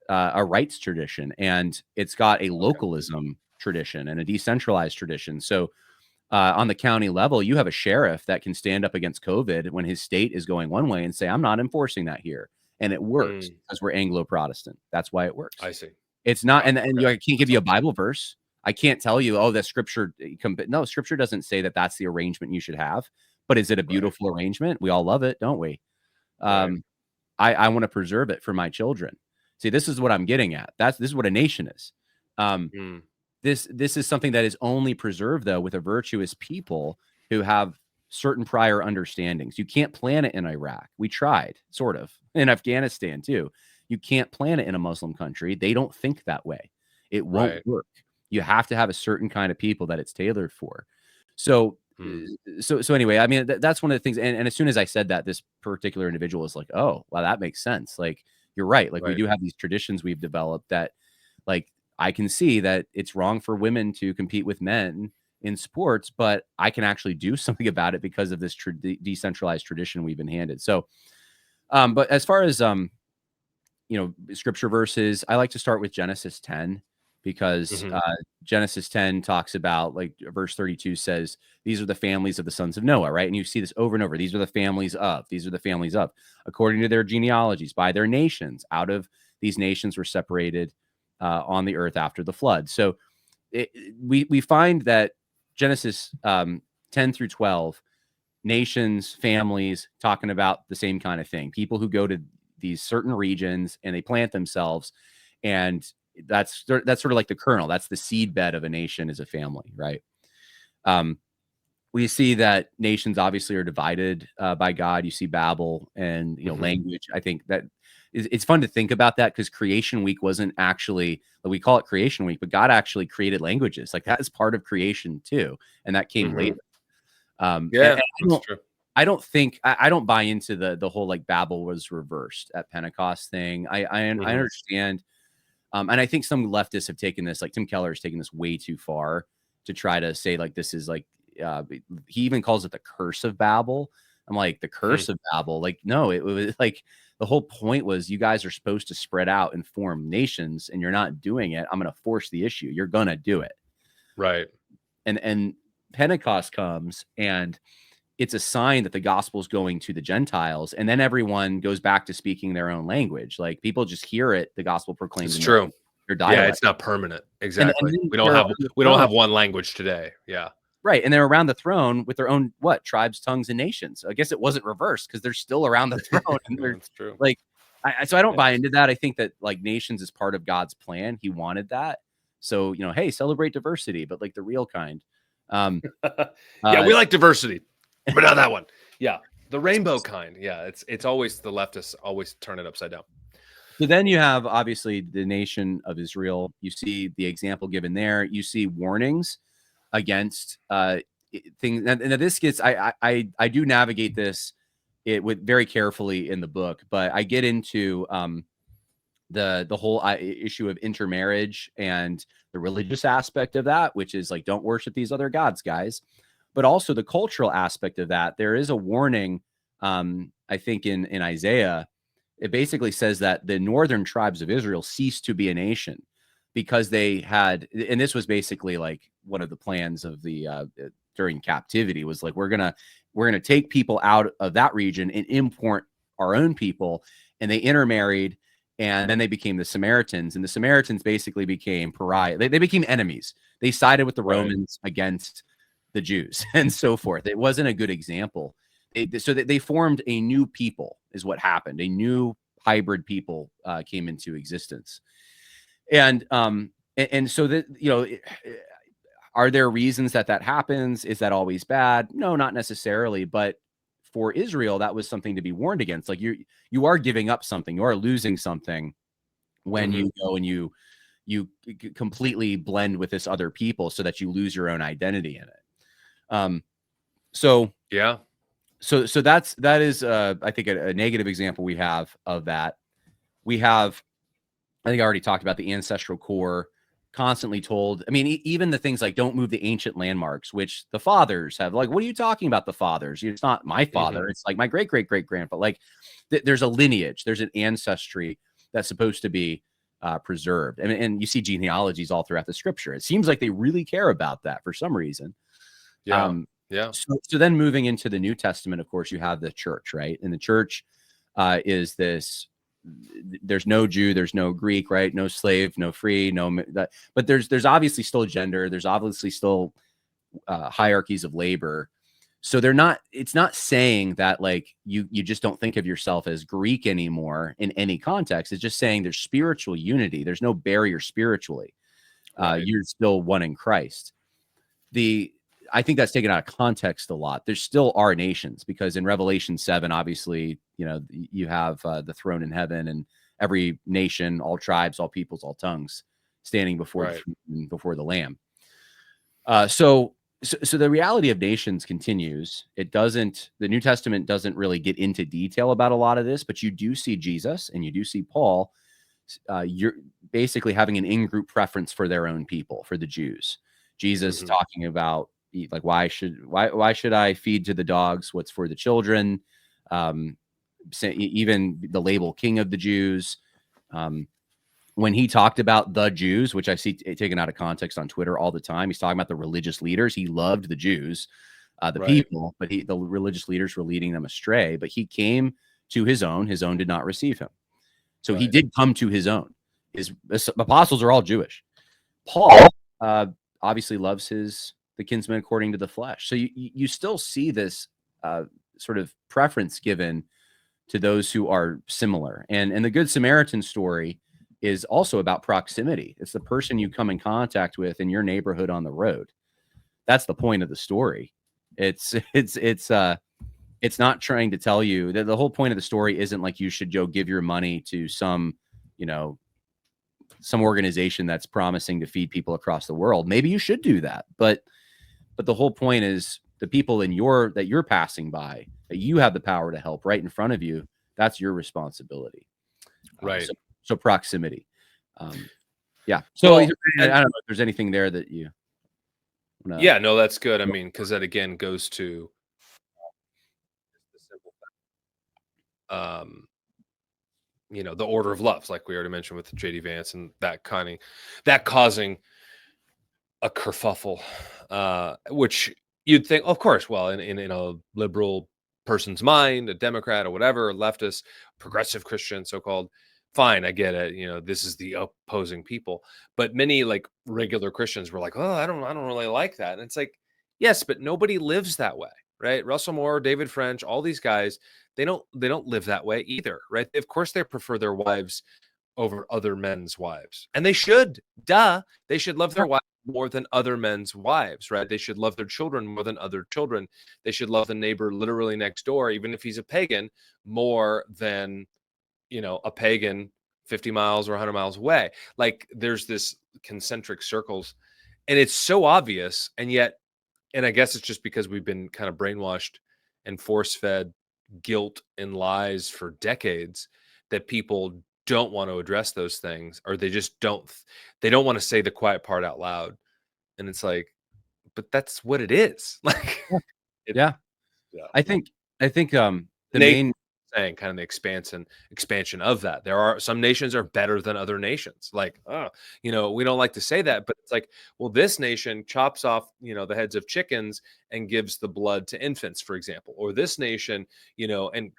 a rights tradition, and it's got a localism tradition and a decentralized tradition. So on the county level, you have a sheriff that can stand up against COVID when his state is going one way and say, I'm not enforcing that here. And it works because we're Anglo-Protestant. That's why it works. I see. It's not, and I can't give you a Bible verse. I can't tell you, oh, that scripture. No, scripture doesn't say that that's the arrangement you should have. But is it a beautiful arrangement? We all love it, don't we? I want to preserve it for my children. See, this is what I'm getting at. This is what a nation is. This is something that is only preserved, though, with a virtuous people who have certain prior understandings. You can't plan it in Iraq. We tried, sort of, in Afghanistan, too. You can't plan it in a Muslim country. They don't think that way. It won't work. You have to have a certain kind of people that it's tailored for. So anyway, I mean, that's one of the things. And as soon as I said that, this particular individual is like, oh, well, that makes sense. Like, you're right. Like, we do have these traditions we've developed that, like, I can see that it's wrong for women to compete with men in sports, but I can actually do something about it because of this decentralized tradition we've been handed. So, but as far as, scripture verses, I like to start with Genesis 10 because Genesis 10 talks about, like, verse 32 says, these are the families of the sons of Noah, right? And you see this over and over. These are the families of, according to their genealogies, by their nations. Out of these nations were separated on the earth after the flood. So we find that Genesis 10 through 12, nations, families, talking about the same kind of thing. People who go to these certain regions and they plant themselves, and that's sort of like the kernel. That's the seed bed of a nation, is a family, right? we see that nations obviously are divided by God. You see Babel and language. I think that it's fun to think about that, because Creation Week wasn't actually, we call it Creation Week, but God actually created languages. Like, that is part of creation too, and that came later. Yeah, that's true. I don't think I don't buy into the whole like Babel was reversed at Pentecost thing. I understand, and I think some leftists have taken this, like Tim Keller has taken this way too far to try to say like this is like he even calls it the curse of Babel. I'm like, the curse of Babel? Like, no, it was like the whole point was you guys are supposed to spread out and form nations, and you're not doing it. I'm going to force the issue. You're going to do it, right? And Pentecost comes, and it's a sign that the gospel is going to the Gentiles, and then everyone goes back to speaking their own language. Like, people just hear it, the gospel proclaimed. It's true. Their dialect. Yeah, it's not permanent. Exactly. We don't have one language today. Yeah. Right. And they're around the throne with their own tribes, tongues, and nations. I guess it wasn't reversed, because they're still around the throne. And That's true. Like, so I don't buy into that. I think that like nations is part of God's plan. He wanted that. So, hey, celebrate diversity, but like the real kind. Yeah, we like diversity, but not that one. Yeah. The rainbow kind. Yeah. It's always the leftists always turn it upside down. So then you have obviously the nation of Israel. You see the example given there. You see warnings against things. And this gets, I do navigate this with very carefully in the book, but I get into the whole issue of intermarriage and the religious aspect of that, which is like, don't worship these other gods, guys. But also the cultural aspect of that. There is a warning, I think in Isaiah. It basically says that the northern tribes of Israel ceased to be a nation because they had, and this was basically like one of the plans of the during captivity was like, we're gonna take people out of that region and import our own people, and they intermarried, and then they became the Samaritans, and the Samaritans basically became pariah. They became enemies. They sided with the Romans against the Jews and so forth. It wasn't a good example. So they formed a new people, is what happened. A new hybrid people came into existence, and so that are there reasons that happens? Is that always bad? No, not necessarily. But for Israel, that was something to be warned against. Like, you are giving up something, you are losing something when you go and you completely blend with this other people, so that you lose your own identity in it. So yeah. So that is I think a negative example we have of that. We have, I think I already talked about the ancestral core, constantly told. I mean, even the things like don't move the ancient landmarks, which the fathers have. Like, what are you talking about, the fathers? It's not my father. It's like my great great great grandpa. Like, there's a lineage, there's an ancestry that's supposed to be preserved, and you see genealogies all throughout the scripture. It seems like they really care about that for some reason. Yeah. Yeah. So then moving into the New Testament, of course, you have the church, right? And the church is this. There's no Jew, there's no Greek, right? No slave, no free, but there's obviously still gender. There's obviously still hierarchies of labor. So it's not saying that like you just don't think of yourself as Greek anymore in any context. It's just saying there's spiritual unity. There's no barrier spiritually. You're still one in Christ. I think that's taken out of context a lot. There still are nations, because in Revelation 7, obviously, you have the throne in heaven, and every nation, all tribes, all peoples, all tongues standing before the Lamb. So the reality of nations continues. The New Testament doesn't really get into detail about a lot of this, but you do see Jesus and you do see Paul. You're basically having an in-group preference for their own people, for the Jews. Jesus talking about, like, why should I feed to the dogs what's for the children? Even the label King of the Jews. When he talked about the Jews, which I see taken out of context on Twitter all the time, he's talking about the religious leaders. He loved the Jews, people, but the religious leaders were leading them astray. But he came to his own did not receive him. So he did come to his own. His apostles are all Jewish. Paul obviously loves the kinsman according to the flesh. So you still see this sort of preference given to those who are similar. And the Good Samaritan story is also about proximity. It's the person you come in contact with in your neighborhood on the road. That's the point of the story. It's not trying to tell you that the whole point of the story isn't like you should go give your money to some, some organization that's promising to feed people across the world. Maybe you should do that. But the whole point is the people that you're passing by, that you have the power to help right in front of you. That's your responsibility. Right. So proximity. Yeah. So Well, I don't know if there's anything there that you. Yeah, no, that's good. I mean, because that again goes to the simple fact, the order of loves, like we already mentioned with JD Vance, and that causing a kerfuffle, which you'd think, of course, well, in a liberal person's mind, a Democrat or whatever, a leftist, progressive Christian, so-called, fine, I get it. This is the opposing people, but many like regular Christians were like, oh, I don't really like that, and it's like, yes, but nobody lives that way, right? Russell Moore, David French, all these guys, they don't live that way either, right? Of course, they prefer their wives over other men's wives, and they should. Duh, they should love their wives more than other men's wives, right? They should love their children more than other children. They should love the neighbor literally next door, even if he's a pagan, more than a pagan 50 miles or 100 miles away. Like there's this concentric circles, and it's so obvious, and yet, and I guess it's just because we've been kind of brainwashed and force-fed guilt and lies for decades that people don't want to address those things, or they just they don't want to say the quiet part out loud. And it's like, but that's what it is. Like, yeah. I think the main saying kind of the expansion of that. There are some nations are better than other nations. Like, we don't like to say that, but it's like, well, this nation chops off, the heads of chickens and gives the blood to infants, for example, or this nation, and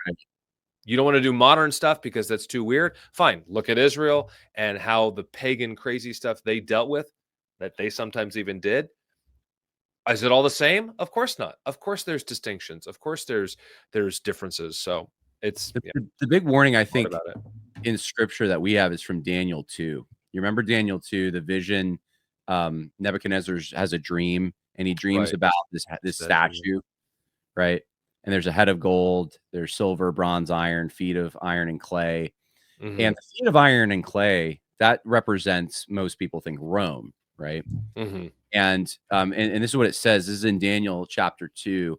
you don't want to do modern stuff because that's too weird. Fine. Look at Israel and how the pagan crazy stuff they dealt with, that they sometimes even did. Is it all the same? Of course not. Of course there's distinctions. Of course there's differences. So it's the big warning, I think, in scripture that we have is from Daniel 2. You remember Daniel 2, the vision. Nebuchadnezzar has a dream, and he dreams about this statue, right? And there's a head of gold, there's silver, bronze, iron, feet of iron and clay. Mm-hmm. And the feet of iron and clay, that represents, most people think, Rome, right? Mm-hmm. And this is what it says. This is in Daniel chapter 2,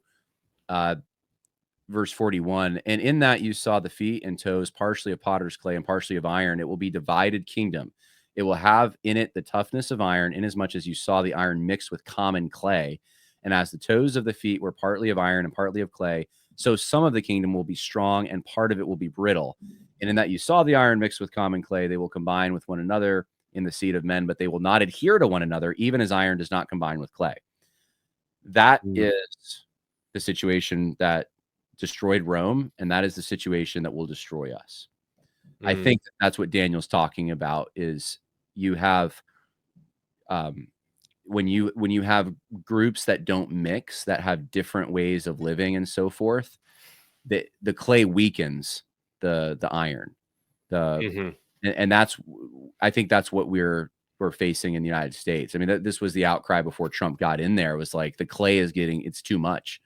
verse 41. And in that you saw the feet and toes, partially of potter's clay and partially of iron. It will be divided kingdom. It will have in it the toughness of iron, inasmuch as you saw the iron mixed with common clay. And as the toes of the feet were partly of iron and partly of clay, so some of the kingdom will be strong and part of it will be brittle. And in that you saw the iron mixed with common clay, they will combine with one another in the seed of men, but they will not adhere to one another, even as iron does not combine with clay. That is the situation that destroyed Rome, and that is the situation that will destroy us. I think that's what Daniel's talking about. Is you have when you have groups that don't mix, that have different ways of living and so forth, the clay weakens the iron. And that's, I think that's what we're facing in the United States. I mean, this was the outcry before Trump got in there. It was like the clay is it's too much.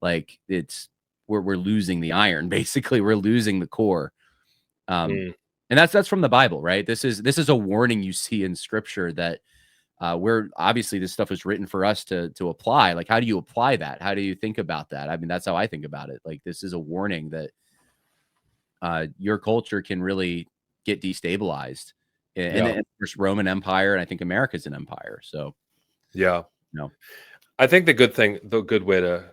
Like we're losing the iron. Basically, we're losing the core. And that's from the Bible, right? This is a warning you see in scripture that we're obviously, this stuff is written for us to apply. Like, how do you apply that? How do you think about that? I mean, that's how I think about it. Like, this is a warning that your culture can really get destabilized. And of course, Roman Empire, and I think America's an empire. So, I think the good way to,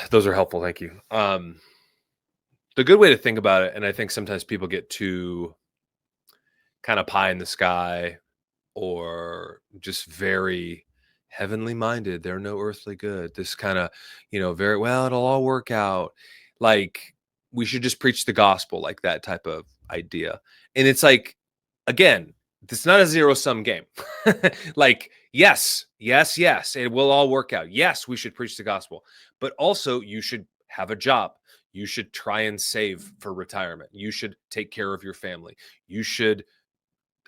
those are helpful. Thank you. The good way to think about it, and I think sometimes people get too kind of pie in the sky or just very heavenly minded. They're no earthly good. This kind of, very well, it'll all work out. Like, we should just preach the gospel, like that type of idea. And it's like, again, it's not a zero-sum game. Like, yes, it will all work out. Yes, we should preach the gospel, but also you should have a job. You should try and save for retirement. You should take care of your family. You should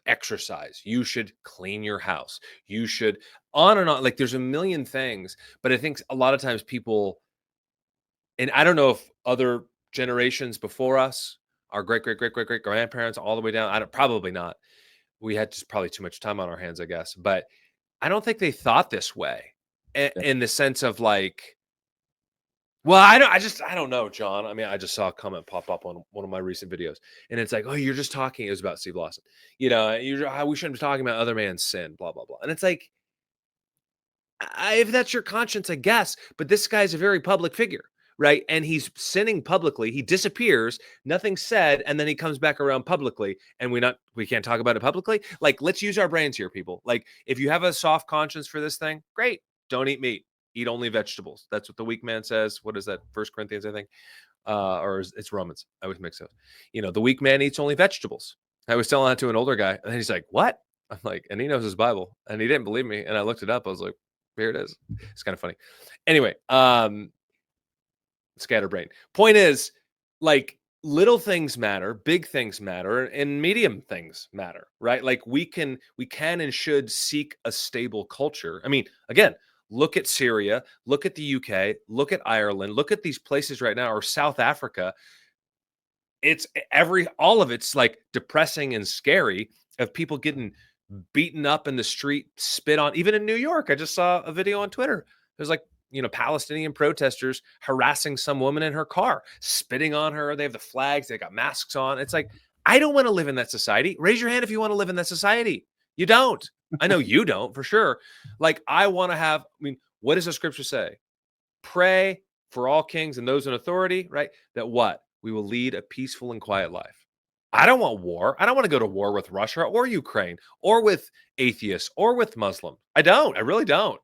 exercise. You should clean your house. You should on and on. Like there's a million things, but I think a lot of times people, and I don't know if other generations before us, our great grandparents, all the way down, probably not. We had just probably too much time on our hands, I guess. But I don't think they thought this way in the sense of like, well, I don't know, John. I mean, I just saw a comment pop up on one of my recent videos, and it's like, oh, you're just talking. It was about Steve Lawson. We shouldn't be talking about other man's sin, blah blah blah. And it's like, if that's your conscience, I guess. But this guy's a very public figure, right? And he's sinning publicly. He disappears, nothing's said, and then he comes back around publicly, and we can't talk about it publicly. Like, let's use our brains here, people. Like, if you have a soft conscience for this thing, great. Don't eat meat. Eat only vegetables. That's what the weak man says. What is that? 1 Corinthians, I think, or it's Romans. I always mix those. The weak man eats only vegetables. I was telling that to an older guy, and he's like, "What?" I'm like, and he knows his Bible, and he didn't believe me. And I looked it up. I was like, here it is. It's kind of funny. Anyway, scatterbrain. Point is, like, little things matter, big things matter, and medium things matter, right? Like we can and should seek a stable culture. I mean, again, look at Syria, look at the UK, look at Ireland, look at these places right now, or South Africa. It's all of it's like depressing and scary of people getting beaten up in the street, spit on. Even in New York, I just saw a video on Twitter. There's like, Palestinian protesters harassing some woman in her car, spitting on her. They have the flags, they got masks on. It's like, I don't want to live in that society. Raise your hand if you want to live in that society. You don't. I know you don't, for sure. Like, I want to have, what does the scripture say? Pray for all kings and those in authority, right? That what? We will lead a peaceful and quiet life. I don't want war. I don't want to go to war with Russia or Ukraine or with atheists or with Muslims. I don't. I really don't.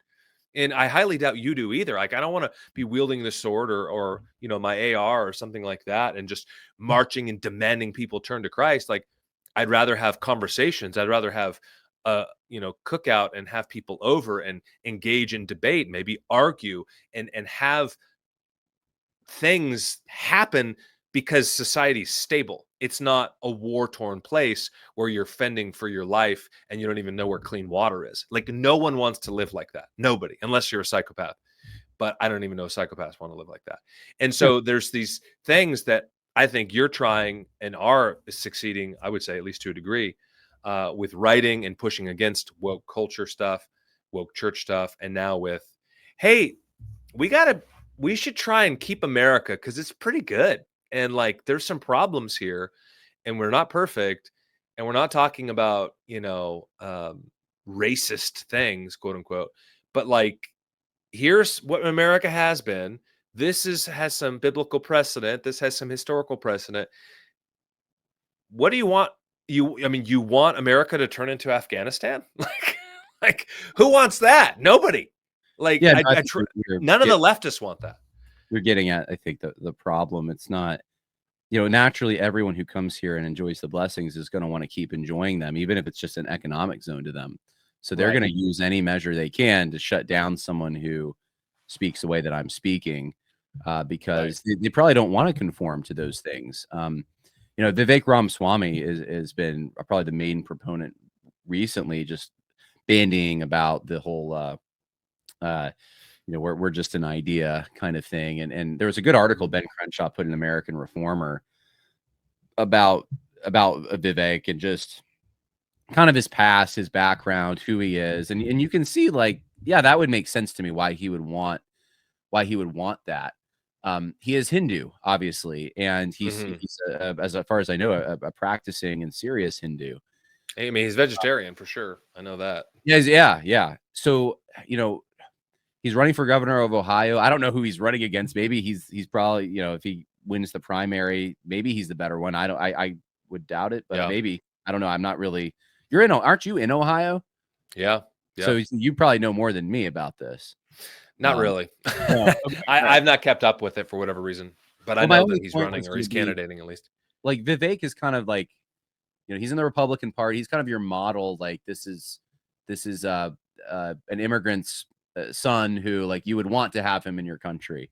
And I highly doubt you do either. Like, I don't want to be wielding the sword or my AR or something like that and just marching and demanding people turn to Christ. Like, I'd rather have conversations. I'd rather have cookout and have people over and engage in debate, maybe argue and have things happen because society's stable. It's not a war-torn place where you're fending for your life and you don't even know where clean water is. Like, no one wants to live like that. Nobody, unless you're a psychopath. But I don't even know psychopaths want to live like that. And so there's these things that I think you're trying and are succeeding, I would say, at least to a degree, with writing and pushing against woke culture stuff, woke church stuff, and now with, hey, we should try and keep America because it's pretty good. And like, there's some problems here and we're not perfect. And we're not talking about, racist things, quote unquote, but like, here's what America has been. This has some biblical precedent. This has some historical precedent. What do you want? You want America to turn into Afghanistan? like who wants that? Nobody. Like, yeah, none of the leftists want that. You're getting at, I think, the problem. It's not, naturally everyone who comes here and enjoys the blessings is going to want to keep enjoying them, even if it's just an economic zone to them. So they're going to use any measure they can to shut down someone who speaks the way that I'm speaking, because they probably don't want to conform to those things. Vikik Ramaswamy has been probably the main proponent recently, just bandying about the whole we're just an idea kind of thing. And there was a good article Ben Crenshaw put in American Reformer about Vivek and just kind of his past, his background, who he is. And you can see, like, yeah, that would make sense to me why he would want that. He is Hindu, obviously, and he's as far as I know, a practicing and serious Hindu. I mean, he's vegetarian for sure. I know that. Yeah. So, he's running for governor of Ohio. I don't know who he's running against. Maybe he's probably, if he wins the primary, maybe he's the better one. I would doubt it, but maybe. I don't know. I'm not really. Aren't you in Ohio? Yeah. So you probably know more than me about this. Not really. I've not kept up with it for whatever reason, but I know that he's running or he's candidating at least. Like, Vivek is kind of like, he's in the Republican Party. He's kind of your model. Like, this is an immigrant's son who, like, you would want to have him in your country.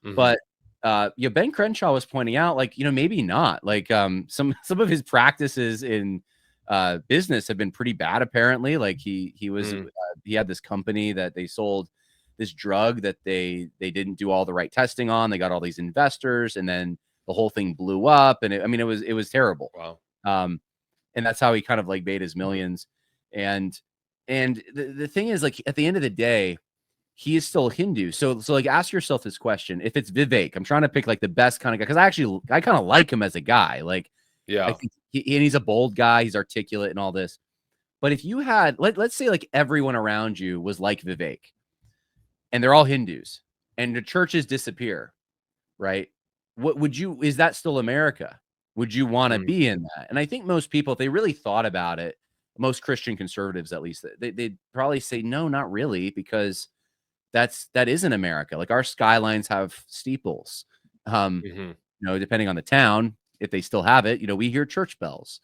But Ben Crenshaw was pointing out, like, maybe not. Like, some of his practices in business have been pretty bad. Apparently, like he was he had this company that they sold this drug that they didn't do all the right testing on. They got all these investors, and then the whole thing blew up. And it was terrible. Wow. And that's how he kind of like made his millions. And the thing is, like, at the end of the day, he is still Hindu. So like, ask yourself this question: if it's Vivek, I'm trying to pick like the best kind of guy, because I kind of like him as a guy. Like, Yeah. I think and he's a bold guy. He's articulate and all this. But if you had, let's say like everyone around you was like Vivek, and they're all Hindus, and the churches disappear, right? What would you? Is that still America? Would you want to be in that? And I think most people, if they really thought about it, most Christian conservatives at least, they'd probably say no, not really, because that isn't America. Like, our skylines have steeples. You know, depending on the town, if they still have it, you know, we hear church bells.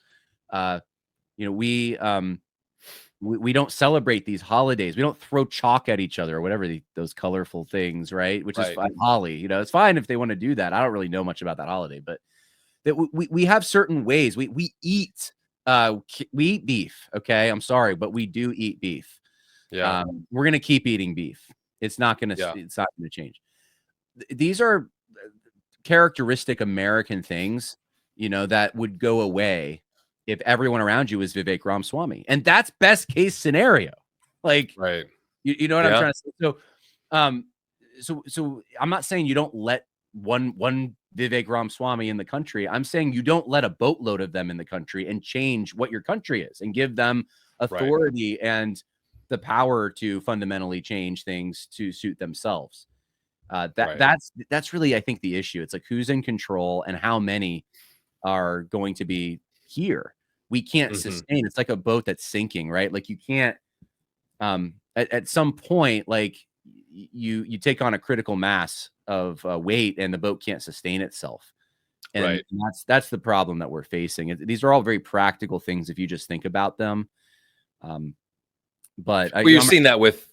You know, we don't celebrate these holidays. We don't throw chalk at each other or whatever, those colorful things, right? Which is fine. Holly, you know, it's fine if they want to do that. I don't really know much about that holiday, but that we have certain ways. We eat beef. Okay, I'm sorry, but we do eat beef. Yeah. We're gonna keep eating beef. It's not gonna change. These are characteristic American things, you know, that would go away if everyone around you is Vivek Ramaswamy, and that's best case scenario. Like, you know what I'm trying to say. So I'm not saying you don't let one Vivek Ramaswamy in the country. I'm saying you don't let a boatload of them in the country and change what your country is, and give them authority and the power to fundamentally change things to suit themselves. That's really, I think, the issue. It's like, who's in control and how many are going to be here. We can't sustain. It's like a boat that's sinking, right? Like, you can't at some point, like, you take on a critical mass of weight, and the boat can't sustain itself. And that's the problem that we're facing. These are all very practical things if you just think about them. But you've seen that with.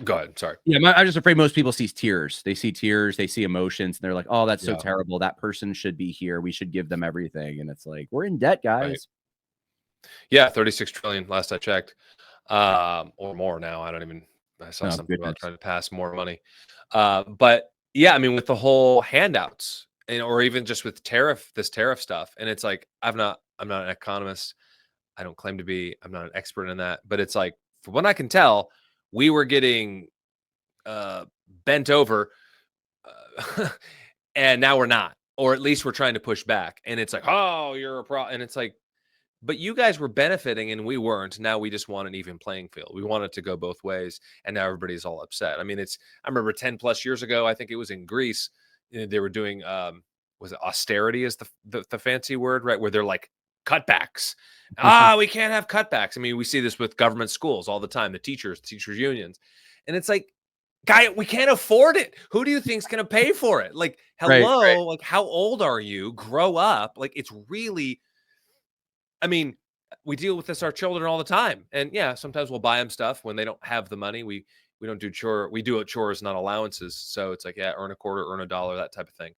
Go ahead. Sorry. Yeah, I'm just afraid most people see tears. They see tears. They see emotions, and they're like, "Oh, that's so terrible. That person should be here. We should give them everything." And it's like, we're in debt, guys. Yeah, 36 trillion last I checked, or more now. I saw something about trying to pass more money. But yeah, I mean, with the whole handouts, or even just with this tariff stuff, and it's like, I'm not an economist. I don't claim to be. I'm not an expert in that. But it's like, from what I can tell, we were getting bent over, and now we're not, or at least we're trying to push back. And it's like, oh, you're a pro, and it's like, but you guys were benefiting and we weren't. Now we just want an even playing field. We want it to go both ways, and now everybody's all upset. I mean, I remember 10 plus years ago, I think it was in Greece, they were doing was it austerity is the fancy word, right? Where they're like, cutbacks. We can't have cutbacks. I mean, we see this with government schools all the time, the teachers unions. And it's like, guy, we can't afford it. Who do you think's going to pay for it? Like, hello, like, how old are you? Grow up. Like, it's really, I mean, we deal with this, our children, all the time. And yeah, sometimes we'll buy them stuff when they don't have the money. We don't do we do chores, not allowances. So it's like, yeah, earn a quarter, earn $1, that type of thing.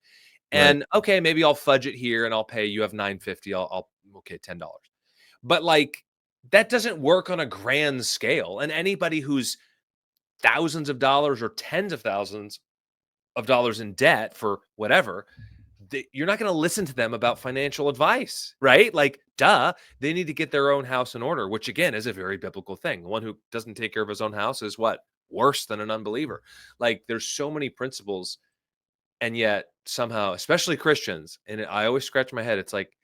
And okay, maybe I'll fudge it here and I'll pay you have $9.50. I'll okay, $10. But like, that doesn't work on a grand scale. And anybody who's thousands of dollars or tens of thousands of dollars in debt for whatever, you're not going to listen to them about financial advice, right? Like, duh, they need to get their own house in order, which again is a very biblical thing. The one who doesn't take care of his own house is what? Worse than an unbeliever. Like, there's so many principles. And yet somehow, especially Christians, and I always scratch my head. It's like,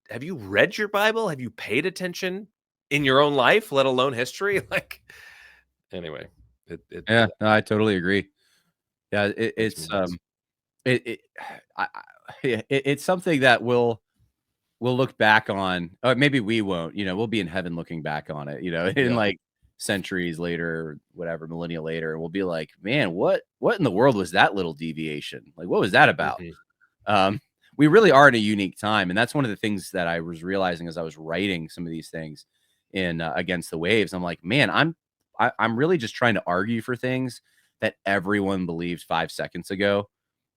have you read your Bible? Have you paid attention in your own life, let alone history? Like, anyway, no, I totally agree. Yeah, it's something that we'll look back on, or maybe we won't. You know, we'll be in heaven looking back on it. You know, in like centuries later, whatever, millennia later, and we'll be like, man, what in the world was that little deviation? Like, what was that about? We really are in a unique time. And that's one of the things that I was realizing as I was writing some of these things in Against the Waves. I'm like, man, I'm really just trying to argue for things that everyone believed 5 seconds ago.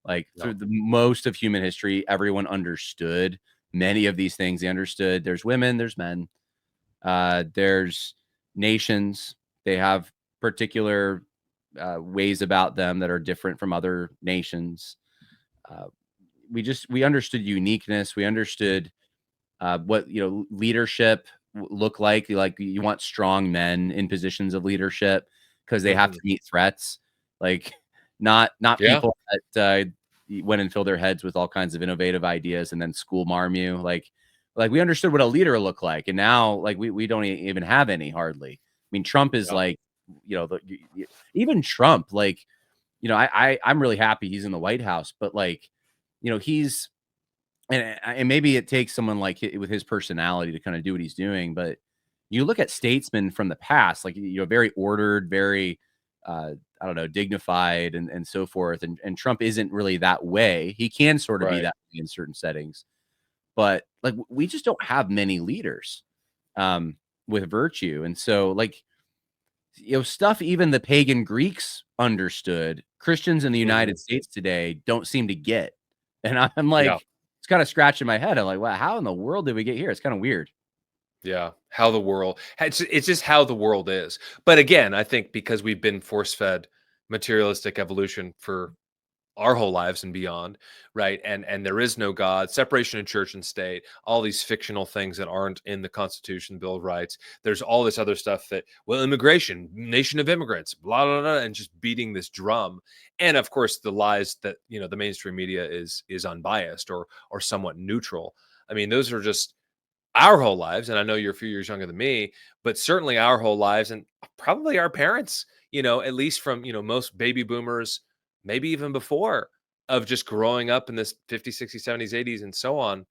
Like, through the most of human history, everyone understood many of these things. They understood there's women, there's men, There's nations. They have particular ways about them that are different from other nations. Uh, we understood uniqueness. We understood what leadership look like. Like you want strong men in positions of leadership because they have to meet threats. Like not people that went and fill their heads with all kinds of innovative ideas and then school marm you. Like we understood what a leader looked like, and now like we don't even have any hardly. I mean, Trump is like, even Trump, like, I'm really happy he's in the White House, but like, he's and maybe it takes someone like with his personality to kind of do what he's doing. But you look at statesmen from the past, like, very ordered, very, I don't know, dignified and so forth. And Trump isn't really that way. He can sort of be that way in certain settings, but like, we just don't have many leaders with virtue. And so like, stuff even the pagan Greeks understood, Christians in the United States today don't seem to get. And I'm like, it's kind of scratching my head. I'm like, wow, how in the world did we get here? It's kind of weird. Yeah. How the world, it's just how the world is. But again, I think because we've been force fed materialistic evolution for our whole lives and beyond, right? And there is no God, separation of church and state, all these fictional things that aren't in the Constitution, Bill of Rights. There's all this other stuff that, well, immigration, nation of immigrants, blah blah blah, and just beating this drum. And of course, the lies that the mainstream media is unbiased or somewhat neutral. I mean, those are just our whole lives, and I know you're a few years younger than me, but certainly our whole lives, and probably our parents, at least from most baby boomers, maybe even before, of just growing up in this 50s, 60s, 70s, 80s, and so on,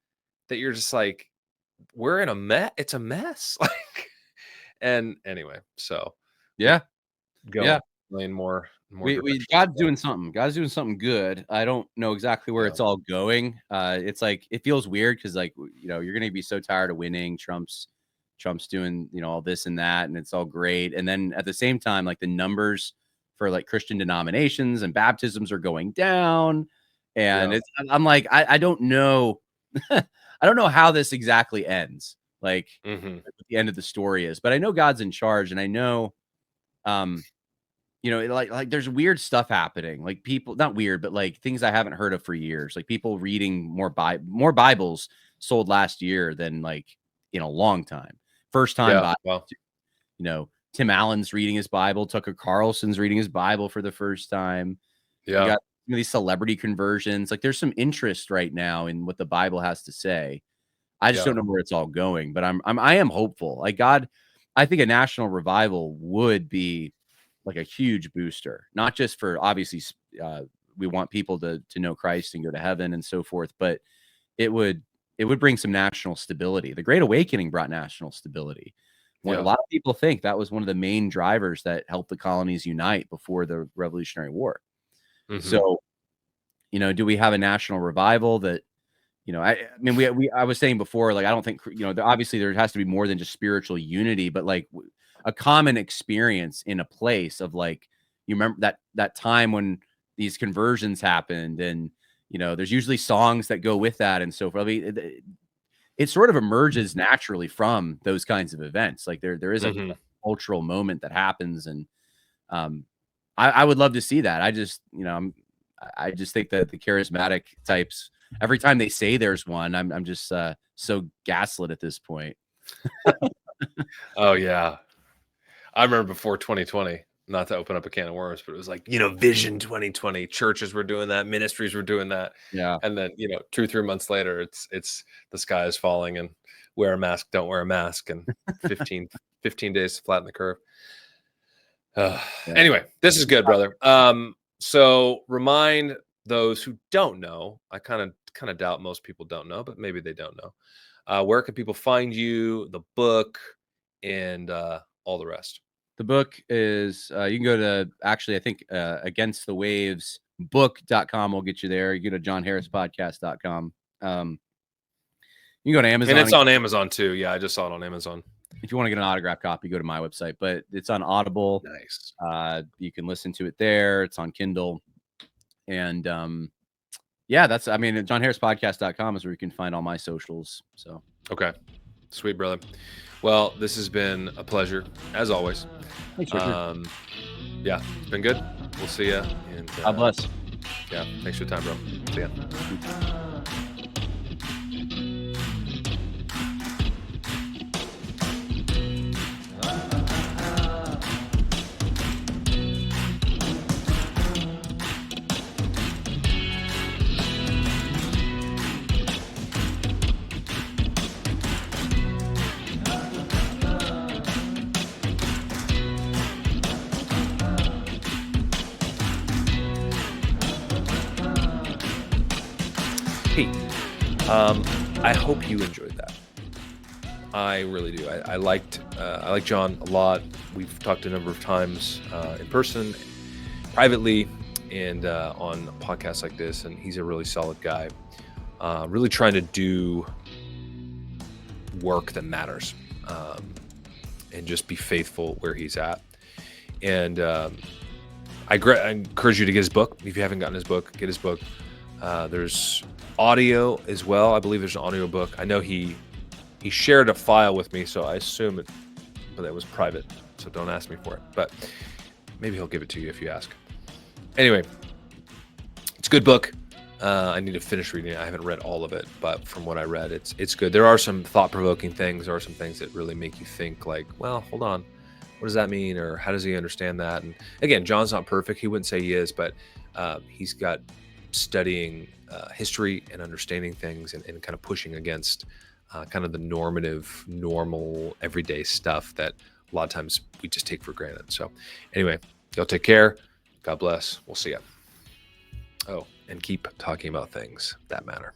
that you're just like, we're in a mess. It's a mess. Like, and anyway, so yeah, go million more God's doing something. God's doing something good. I don't know exactly where it's all going. It's like, it feels weird because, like, you're gonna be so tired of winning. Trump's doing all this and that, and it's all great. And then at the same time, like, the numbers for like Christian denominations and baptisms are going down, and I'm like, I don't know. I don't know how this exactly ends. Like, what the end of the story is, but I know God's in charge, and I know, like there's weird stuff happening. Like, people, not weird, but like things I haven't heard of for years. Like, people reading more Bibles sold last year than like in a long time. First time Bible. Tim Allen's reading his Bible. Tucker Carlson's reading his Bible for the first time. You got these celebrity conversions. Like, there's some interest right now in what the Bible has to say. I just don't know where it's all going, but I am hopeful. Like, God, I think a national revival would be like a huge booster, not just for, obviously, we want people to know Christ and go to heaven and so forth, but it would bring some national stability. The Great Awakening brought national stability. A lot of people think that was one of the main drivers that helped the colonies unite before the Revolutionary War. So, do we have a national revival that, I mean, I was saying before, like, I don't think, obviously there has to be more than just spiritual unity, but like a common experience in a place of, like, you remember that time when these conversions happened, and, there's usually songs that go with that and so forth. I mean, it sort of emerges naturally from those kinds of events. Like, there is a cultural moment that happens, and I would love to see that. I just, I just think that the charismatic types, every time they say there's one, I'm just so gaslit at this point. Oh yeah, I remember before 2020. Not to open up a can of worms, but it was like, Vision 2020. Churches were doing that, ministries were doing that. Yeah. And then, 2-3 months later, it's the sky is falling and wear a mask, don't wear a mask, and 15 days to flatten the curve. Anyway, this is good, brother. So remind those who don't know, I kind of doubt most people don't know, but maybe they don't know. Where can people find you, the book, and all the rest? The book is, you can go to, actually, I think, Against the Waves book.com will get you there. You go to johnharrispodcast.com. You can go to Amazon. And it's on Amazon too. Yeah, I just saw it on Amazon. If you want to get an autograph copy, go to my website, but it's on Audible. Nice. You can listen to it there. It's on Kindle. And that's, I mean, johnharrispodcast.com is where you can find all my socials. So, okay. Sweet, brother. Well, this has been a pleasure as always. Thanks, Richard. Yeah, it's been good. We'll see you. And God bless. yeah, thanks for your time, bro. See ya. You too. Hey, I hope you enjoyed that. I really do. I like Jon a lot. We've talked a number of times in person, privately, and on podcasts like this. And he's a really solid guy. Really trying to do work that matters, and just be faithful where he's at. And I encourage you to get his book. If you haven't gotten his book, get his book. There's audio as well. I believe there's an audio book. I know he shared a file with me, so I assume it, but that was private, so don't ask me for it. But maybe he'll give it to you if you ask. Anyway, it's a good book. I need to finish reading it. I haven't read all of it, but from what I read, it's good. There are some thought-provoking things. There are some things that really make you think, like, well, hold on, what does that mean, or how does he understand that? And again, Jon's not perfect. He wouldn't say he is, but he's got studying history and understanding things, and kind of pushing against kind of the normal, everyday stuff that a lot of times we just take for granted. So anyway, y'all take care. God bless. We'll see ya. Oh, and keep talking about things that matter.